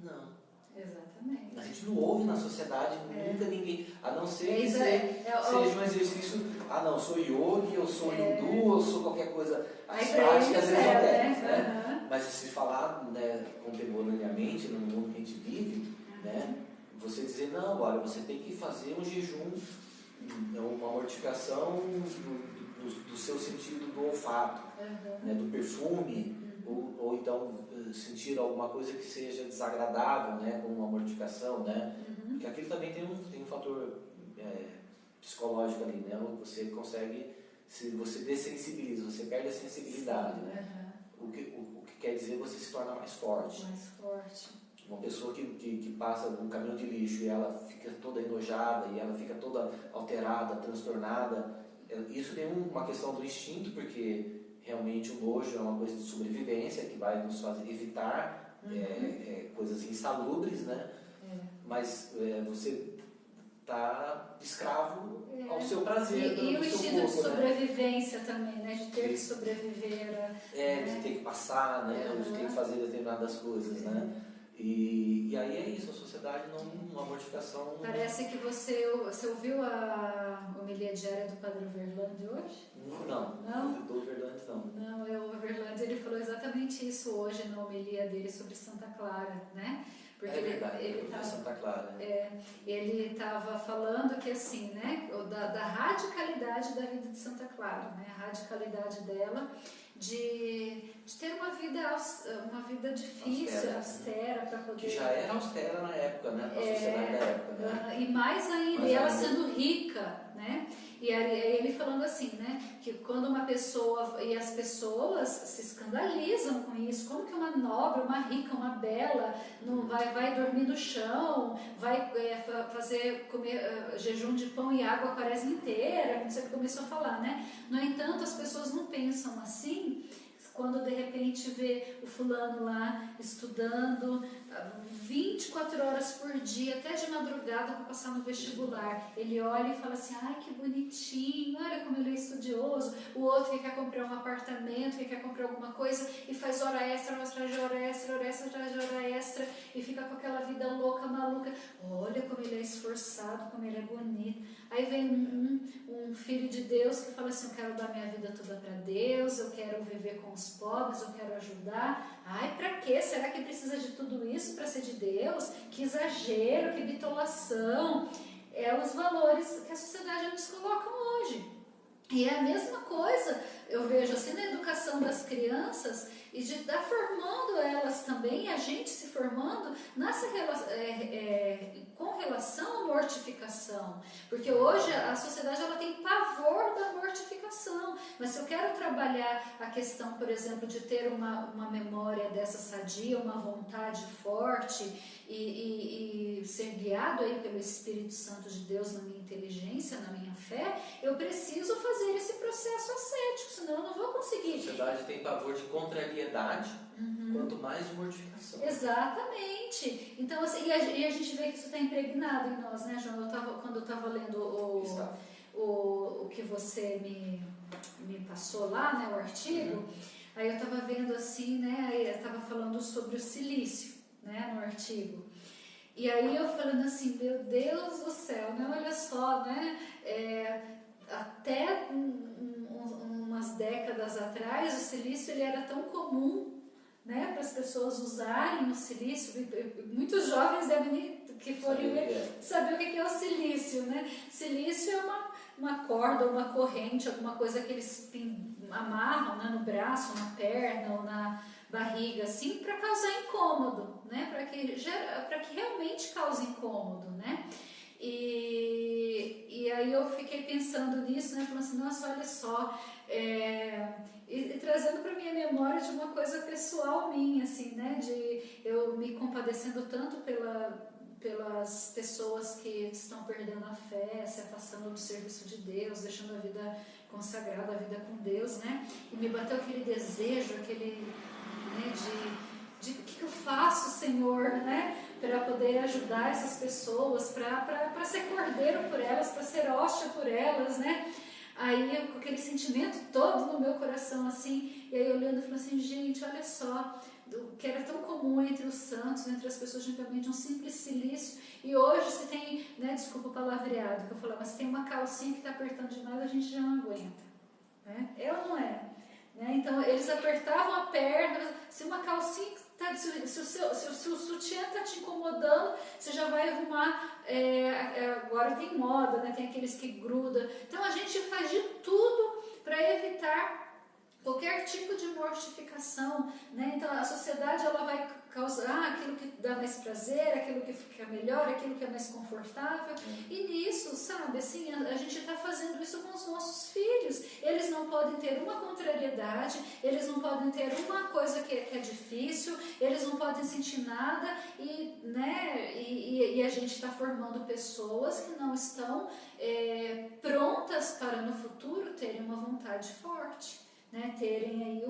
Não. Exatamente. A gente não ouve na sociedade nunca ninguém, a não ser que seja um exercício, não, sou yogi, eu sou hindu, eu sou qualquer coisa, as práticas esotéricas, né? Mas se falar, né, contemporaneamente, no mundo que a gente vive, né, você dizer, não, olha, você tem que fazer um jejum, uma mortificação do seu sentido do olfato, né, do perfume, ou então sentir alguma coisa que seja desagradável, né, como uma mortificação, né, porque aquilo também tem um fator psicológico ali, né, você consegue, se você dessensibiliza, você perde a sensibilidade, né, o que quer dizer você se torna mais forte. Mais forte. Uma pessoa que passa num caminhão de lixo e ela fica toda enojada, e ela fica toda alterada, transtornada, isso tem uma questão do instinto, porque realmente o nojo é uma coisa de sobrevivência que vai nos fazer evitar coisas insalubres, né? Mas você está escravo ao seu prazer. E o instinto de sobrevivência, né? Também, né? De ter que sobreviver. De ter que passar, né? De ter que fazer determinadas coisas, né? E aí é isso, a sociedade uma mortificação... Parece que você ouviu a homilia diária do Padre Overlande hoje? Não? Do Overlande não. Não, o Overlande ele falou exatamente isso hoje na homilia dele sobre Santa Clara, né? Porque ele tava, Santa Clara. Ele estava falando que assim, né, da radicalidade da vida de Santa Clara, né? A radicalidade dela de ter uma vida difícil, austera para poder... Que já era austera na época, né? Na sociedade da época, né? E mais ainda, e ela sendo rica, né? E aí ele falando assim, né? Que quando uma pessoa, e as pessoas se escandalizam com isso, como que uma nobre, uma rica, uma bela, não vai dormir no chão, vai comer jejum de pão e água a quaresma inteira, não sei o que começou a falar, né? No entanto, as pessoas não pensam assim, quando de repente vê o fulano lá estudando 24 horas por dia, até de madrugada para passar no vestibular, ele olha e fala assim, ai que bonitinho, olha como ele é estudioso. O outro que quer comprar um apartamento, que quer comprar alguma coisa e faz hora extra, atrás de hora extra, hora extra, atrás de hora extra, e fica com aquela vida louca, maluca. Olha como ele é esforçado, como ele é bonito. Aí vem um filho de Deus que fala assim, eu quero dar minha vida toda para Deus, eu quero viver com os pobres, eu quero ajudar. Ai, para quê? Será que precisa de tudo isso para ser de Deus? Que exagero, que bitolação. Os valores que a sociedade nos coloca hoje. E é a mesma coisa, eu vejo assim na educação das crianças, e de estar formando elas também, a gente se formando com relação à mortificação. Porque hoje a sociedade ela tem pavor da mortificação. Mas se eu quero trabalhar a questão, por exemplo, de ter uma memória dessa sadia, uma vontade forte e ser guiado aí pelo Espírito Santo de Deus na minha inteligência, na minha fé, eu preciso fazer esse processo ascético, senão eu não vou conseguir. A sociedade tem pavor de contrariedade, quanto mais de mortificação. Exatamente. Então, assim, e a gente vê que isso está impregnado em nós, né, João? Quando eu estava lendo o que você me passou lá, né, o artigo, aí eu estava vendo assim, né, aí eu estava falando sobre o silício, né, no artigo. E aí eu falando assim, meu Deus do céu, né, olha só, né, até umas décadas atrás o silício ele era tão comum, né, para as pessoas usarem o silício. Muitos jovens devem que forem saber o que é o silício, né? Silício é uma corda, uma corrente, alguma coisa que eles amarram, né, no braço, na perna ou na barriga, assim, para causar incômodo, né? Para que realmente cause incômodo, né? E aí eu fiquei pensando nisso, né? Falando assim, nossa, olha só, e trazendo para minha memória de uma coisa pessoal minha, assim, né? De eu me compadecendo tanto pelas pessoas que estão perdendo a fé, se afastando do serviço de Deus, deixando a vida consagrada, a vida com Deus, né? E me bateu aquele desejo, né, de o que eu faço, Senhor, né? Para poder ajudar essas pessoas, para ser cordeiro por elas, para ser hóstia por elas, né? Aí, com aquele sentimento todo no meu coração, assim, e aí olhando, eu falei assim, gente, olha só, o que era tão comum entre os santos, entre as pessoas de antigamente, um simples silício, e hoje se tem, né, desculpa o palavreado que eu falava, mas se tem uma calcinha que está apertando demais, a gente já não aguenta, né? É ou não é? Né? Então, eles apertavam a perna, se uma calcinha, se o sutiã está te incomodando, você já vai arrumar, agora tem moda, né? Tem aqueles que grudam. Então a gente faz de tudo para evitar qualquer tipo de mortificação, né? Então a sociedade ela vai causar aquilo que dá mais prazer, aquilo que fica melhor, aquilo que é mais confortável. E nisso, sabe, assim, a gente está fazendo isso com os nossos filhos. Eles não podem ter uma contrariedade, eles não podem ter uma coisa que é difícil, eles não podem sentir nada né, e a gente está formando pessoas que não estão prontas para no futuro terem uma vontade forte. Né, terem aí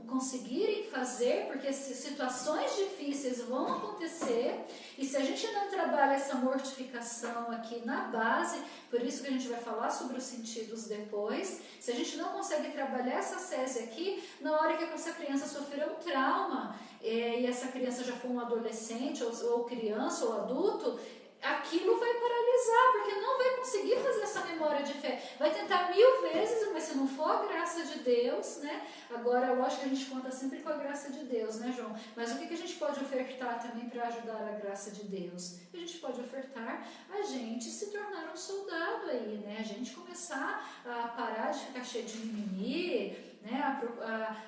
conseguirem fazer, porque situações difíceis vão acontecer, e se a gente não trabalha essa mortificação aqui na base, por isso que a gente vai falar sobre os sentidos depois, se a gente não consegue trabalhar essa sese aqui, na hora que essa criança sofrer um trauma, e essa criança já for um adolescente, ou criança, ou adulto, aquilo vai paralisar, porque não vai conseguir fazer essa memória de fé. Vai tentar 1000 vezes, mas se não for a graça de Deus, né? Agora, lógico que a gente conta sempre com a graça de Deus, né, João? Mas o que a gente pode ofertar também para ajudar a graça de Deus? A gente pode ofertar a gente se tornar um soldado aí, né? A gente começar a parar de ficar cheio de mimimi, né?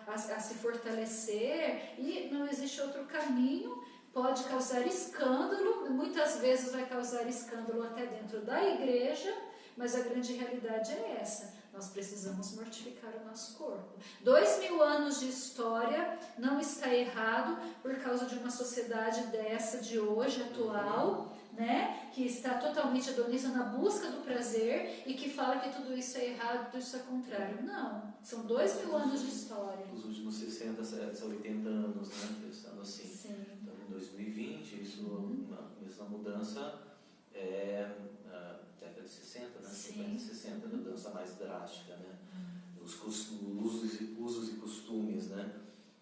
A se fortalecer, e não existe outro caminho. Pode causar escândalo, muitas vezes vai causar escândalo até dentro da igreja, mas a grande realidade é essa. Nós precisamos mortificar o nosso corpo. 2000 anos de história não está errado por causa de uma sociedade dessa de hoje, atual, né? Que está totalmente hedonista na busca do prazer e que fala que tudo isso é errado, tudo isso é contrário. Não, são 2000 anos de história. Os últimos 60, 80 anos, né? Pensando assim. Sim. 2020, essa mudança década de 60, né? 50 e 60, a mudança mais drástica, né? Os usos e costumes, né?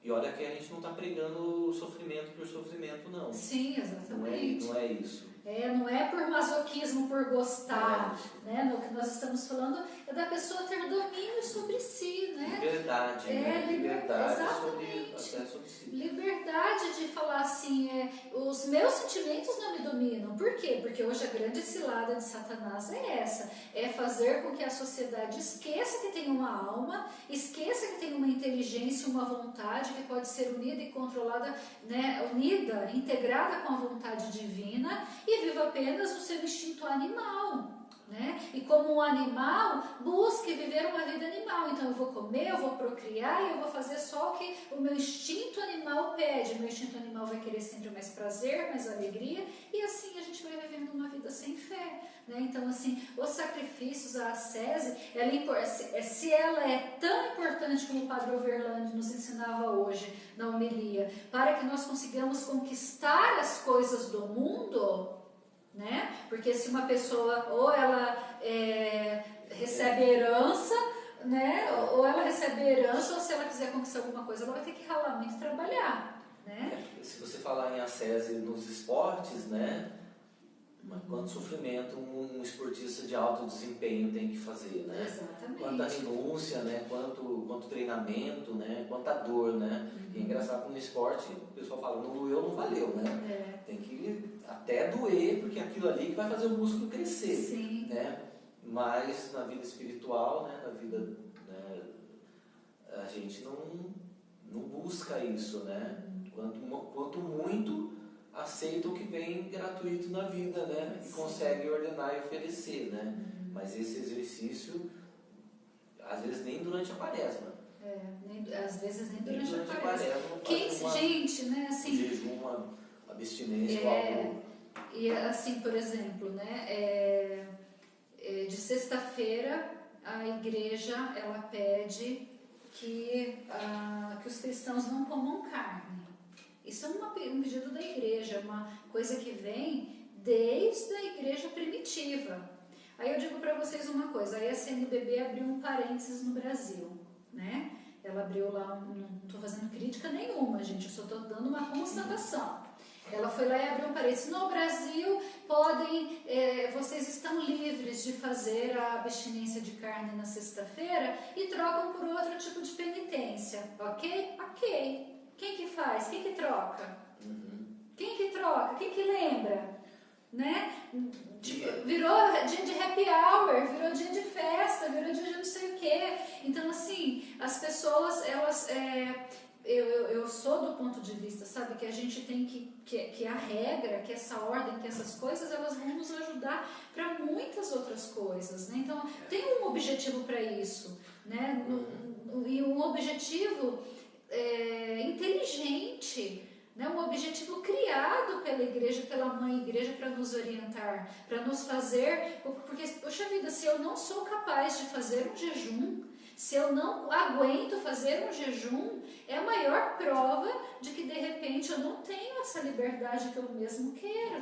E olha que a gente não está pregando sofrimento por sofrimento, não. Sim, exatamente. Não é isso. Não é por masoquismo, por gostar, né? No que nós estamos falando é da pessoa ter domínio sobre si, né? Liberdade, né? Liberdade sobre si. Liberdade de falar assim, os meus sentimentos não me dominam. Por quê? Porque hoje a grande cilada de Satanás é essa, é fazer com que a sociedade esqueça que tem uma alma, esqueça que tem uma inteligência, uma vontade que pode ser unida e controlada, né? Unida, integrada com a vontade divina, e viva apenas o seu instinto animal, né? E como um animal, busque viver uma vida animal. Então eu vou comer, eu vou procriar e eu vou fazer só o que o meu instinto animal pede. O meu instinto animal vai querer sempre mais prazer, mais alegria, e assim a gente vai vivendo uma vida sem fé, né? Então assim, os sacrifícios, a ascese, se ela é tão importante como o Padre Overland nos ensinava hoje na homilia, para que nós consigamos conquistar as coisas do mundo, né? Porque se uma pessoa ou ela recebe herança, né? Ou ela recebe herança, ou se ela quiser conquistar alguma coisa, ela vai ter que ralar muito e trabalhar, né? Se você falar em ascese nos esportes, né? Quanto sofrimento um esportista de alto desempenho tem que fazer, né? Exatamente. Quanta renúncia, né? Quanto treinamento, né? Quanta dor, né? E é engraçado que no esporte o pessoal fala, não doeu, não valeu, né? Tem que até doer, porque é aquilo ali que vai fazer o músculo crescer. Sim. Né? Mas na vida espiritual, né? Na vida, né? A gente não busca isso, né? Quanto muito aceita o que vem gratuito na vida, né? E consegue ordenar e oferecer, né? Mas esse exercício, às vezes nem durante a quaresma. Às vezes nem durante a quaresma. Gente, né? Assim, jejum, uma abstinência, algo. E assim, por exemplo, né? De sexta-feira a igreja ela pede que os cristãos não comam carne. Isso é um pedido da igreja, uma coisa que vem desde a igreja primitiva. Aí eu digo para vocês uma coisa, a CNBB abriu um parênteses no Brasil, né? Ela abriu lá, não estou fazendo crítica nenhuma, gente, eu só estou dando uma constatação. Ela foi lá e abriu um parênteses. No Brasil, vocês estão livres de fazer a abstinência de carne na sexta-feira e trocam por outro tipo de penitência, ok? Ok. Quem que faz? Quem que troca? Quem que troca? Quem que lembra? Né? Virou dia de happy hour, virou dia de festa, virou dia de não sei o quê. Então, assim, as pessoas, elas... Eu sou do ponto de vista, sabe, que a gente tem que a regra, que essa ordem, que essas coisas, elas vão nos ajudar para muitas outras coisas, né? Então, tem um objetivo para isso, né? E um objetivo inteligente, né? Um objetivo criado pela igreja, pela mãe igreja, para nos orientar, para nos fazer, porque, poxa vida, se eu não sou capaz de fazer um jejum, se eu não aguento fazer um jejum, é a maior prova de que de repente eu não tenho essa liberdade que eu mesmo quero.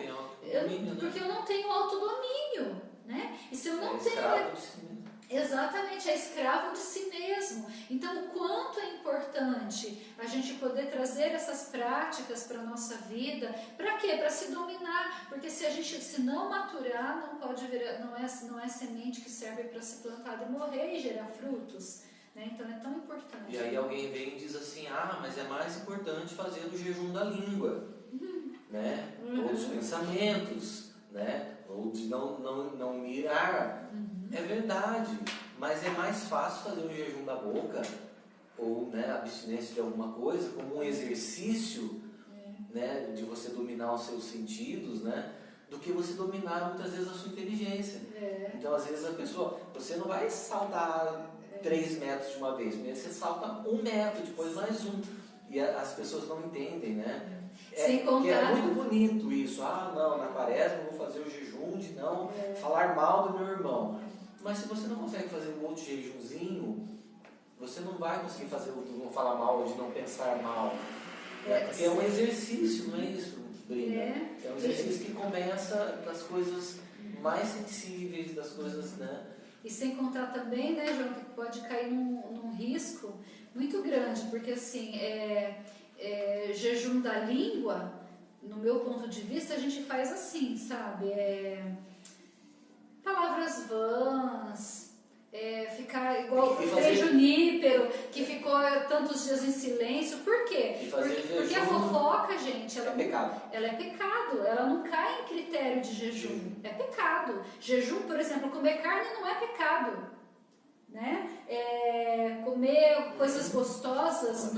Porque eu não tenho autodomínio, né? E se eu não tenho... Exatamente, é escravo de si mesmo. Então, o quanto é importante a gente poder trazer essas práticas para a nossa vida. Para quê? Para se dominar. Porque se a gente se não maturar, não pode virar, não é semente que serve para ser plantada e morrer e gerar frutos. Né? Então, é tão importante. E aí alguém vem e diz assim, mas é mais importante fazer o jejum da língua, né? Ou dos pensamentos, né? Ou de não mirar. É verdade, mas é mais fácil fazer um jejum da boca ou, né, abstinência de alguma coisa como um exercício, né, de você dominar os seus sentidos, né, do que você dominar muitas vezes a sua inteligência. Então, às vezes a pessoa, você não vai saltar 3 metros de uma vez, primeiro você salta 1 metro, depois mais um. E as pessoas não entendem, né? Que é muito bonito isso. Não, na quaresma eu vou fazer o jejum de não falar mal do meu irmão. Mas se você não consegue fazer um outro jejumzinho, você não vai conseguir fazer o de não falar mal ou de não pensar mal. Porque é um exercício, não é isso, Brina? É um exercício que começa das coisas mais sensíveis, das coisas, né? E sem contar também, né, João, que pode cair num risco muito grande, porque assim, jejum da língua, no meu ponto de vista, a gente faz assim, sabe? Palavras vãs, ficar igual o Frei Junípero, que ficou tantos dias em silêncio. Por quê? Porque a fofoca, gente, ela é pecado, ela não cai em critério de jejum, é pecado. Jejum, por exemplo, comer carne não é pecado, né? Comer coisas gostosas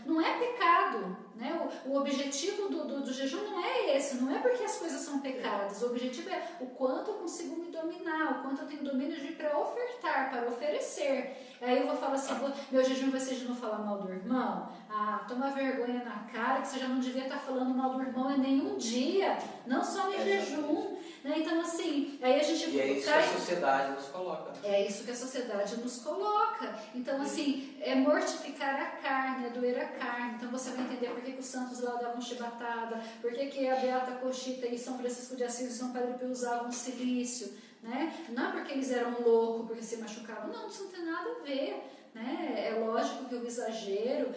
não é pecado, né? O objetivo do jejum não é esse, não é porque as coisas são pecadas. O objetivo é o quanto eu consigo me dominar, o quanto eu tenho domínio para ofertar, para oferecer. Aí eu vou falar assim, meu jejum vai ser de não falar mal do irmão? Toma vergonha na cara, que você já não devia estar falando mal do irmão em nenhum dia, não só em jejum. Né? Então, assim, aí a gente... E é isso que a sociedade nos coloca. É isso que a sociedade nos coloca. Então, assim, é mortificar a carne, é doer a carne. Então, você vai entender por que os santos lá davam chibatada, por que a Beata Cochita e São Francisco de Assis e São Padre Pio usavam silício, né? Não é porque eles eram loucos, porque se machucavam. Não, isso não tem nada a ver. Né? É lógico que o exagero,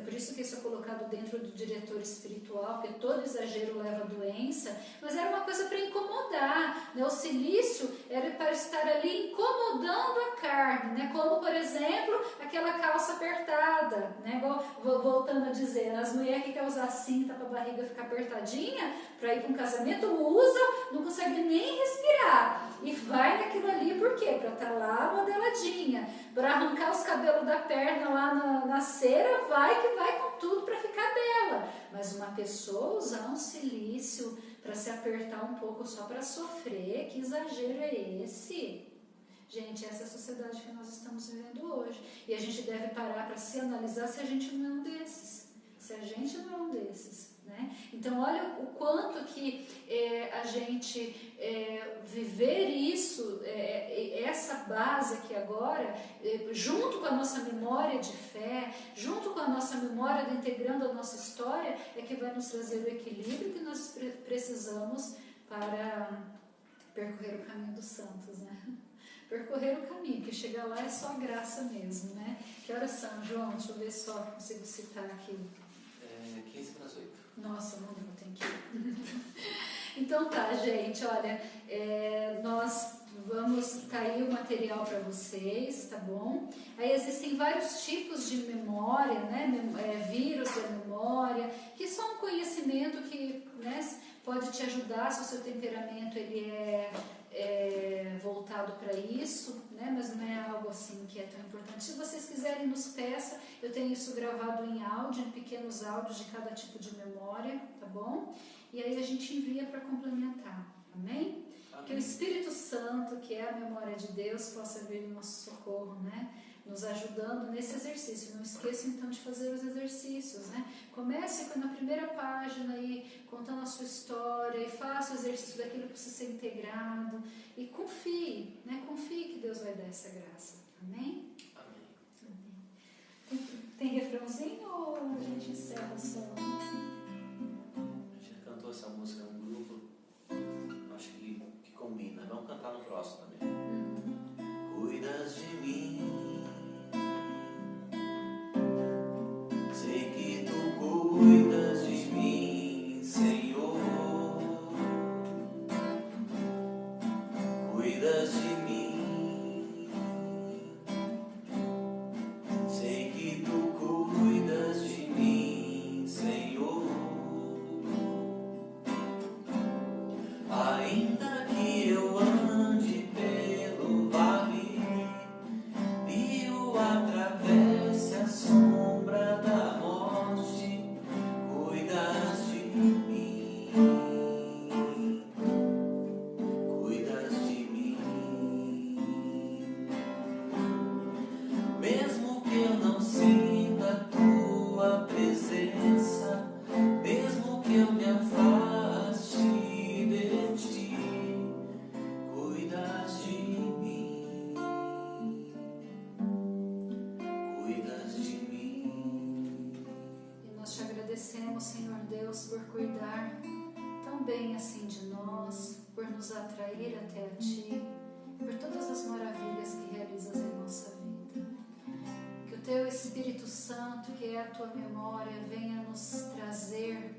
por isso que isso é colocado dentro do diretor espiritual, porque todo exagero leva a doença, mas era uma coisa para incomodar, né? O silício era para estar ali incomodando a carne, né? Como, por exemplo, aquela calça apertada, né? Voltando a dizer, as mulheres que querem usar cinta para a barriga ficar apertadinha, para ir para um casamento, usa, não consegue nem respirar, e vai naquilo ali, por quê? Para estar lá modeladinha, para arrancar os cabelos da perna lá na cera, vai que vai com tudo para ficar bela. Mas uma pessoa usar um silício para se apertar um pouco só para sofrer, que exagero é esse? Gente, essa é a sociedade que nós estamos vivendo hoje. E a gente deve parar para se analisar se a gente não é um desses. Se a gente não é um desses. Né? Então, olha o quanto que a gente viver isso, essa base aqui agora, junto com a nossa memória de fé, junto com a nossa memória do integrando a nossa história, é que vai nos trazer o equilíbrio que nós precisamos para percorrer o caminho dos santos, né? Percorrer o caminho, porque chegar lá é só graça mesmo, né? Que horas são, João? Deixa eu ver só, consigo citar aqui. 15 para as 8. Nossa, não vou ter que ir. Então tá, gente, olha, nós vamos tá aí o material para vocês, tá bom? Aí existem vários tipos de memória, né? Vírus da memória, que são um conhecimento que, né, pode te ajudar se o seu temperamento ele é voltado para isso, né? Mas não é algo assim que é tão importante. Se vocês quiserem, nos peça, eu tenho isso gravado em áudio, em pequenos áudios de cada tipo de memória, tá bom? E aí a gente envia para complementar, amém? Que o Espírito Santo, que é a memória de Deus, possa vir em nosso socorro, né? Nos ajudando nesse exercício. Não esqueça então de fazer os exercícios, né? Comece na primeira página aí, contando a sua história, e faça o exercício daquilo que precisa ser integrado, e confie, né? Confie que Deus vai dar essa graça, amém? Amém. Tem refrãozinho ou a gente encerra só? A gente cantou essa música no grupo, acho que combina. Vamos cantar no próximo também. Cuidas de mim, sei que tu cuidas de mim, Senhor. Cuidas de mim, sei que tu cuidas de mim, Senhor. Ainda que eu ande pelo vale e eu atravesse a sombra da morte, cuidas de mim, cuidas de mim. Mesmo que eu não sinta a tua presença, mesmo que eu me afaste de ti, cuidas de mim, cuidas de mim. E nós te agradecemos, Senhor Deus, por cuidar tão bem assim de nós, por nos atrair até a Ti, por todas as maravilhas que realizas em nossa vida. Que o Teu Espírito Santo, que é a Tua memória, venha nos trazer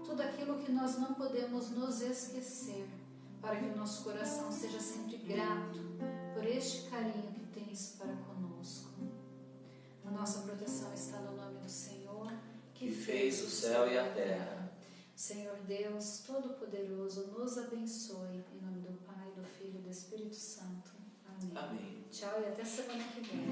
tudo aquilo que nós não podemos nos esquecer, para que o nosso coração seja sempre grato por este carinho que tens para conosco. A nossa proteção está no nome do Senhor, Que fez o céu e a terra. Senhor Deus Todo-Poderoso, nos abençoe, em nome do Pai, do Filho e do Espírito Santo. Amém. Amém. Tchau e até semana que vem.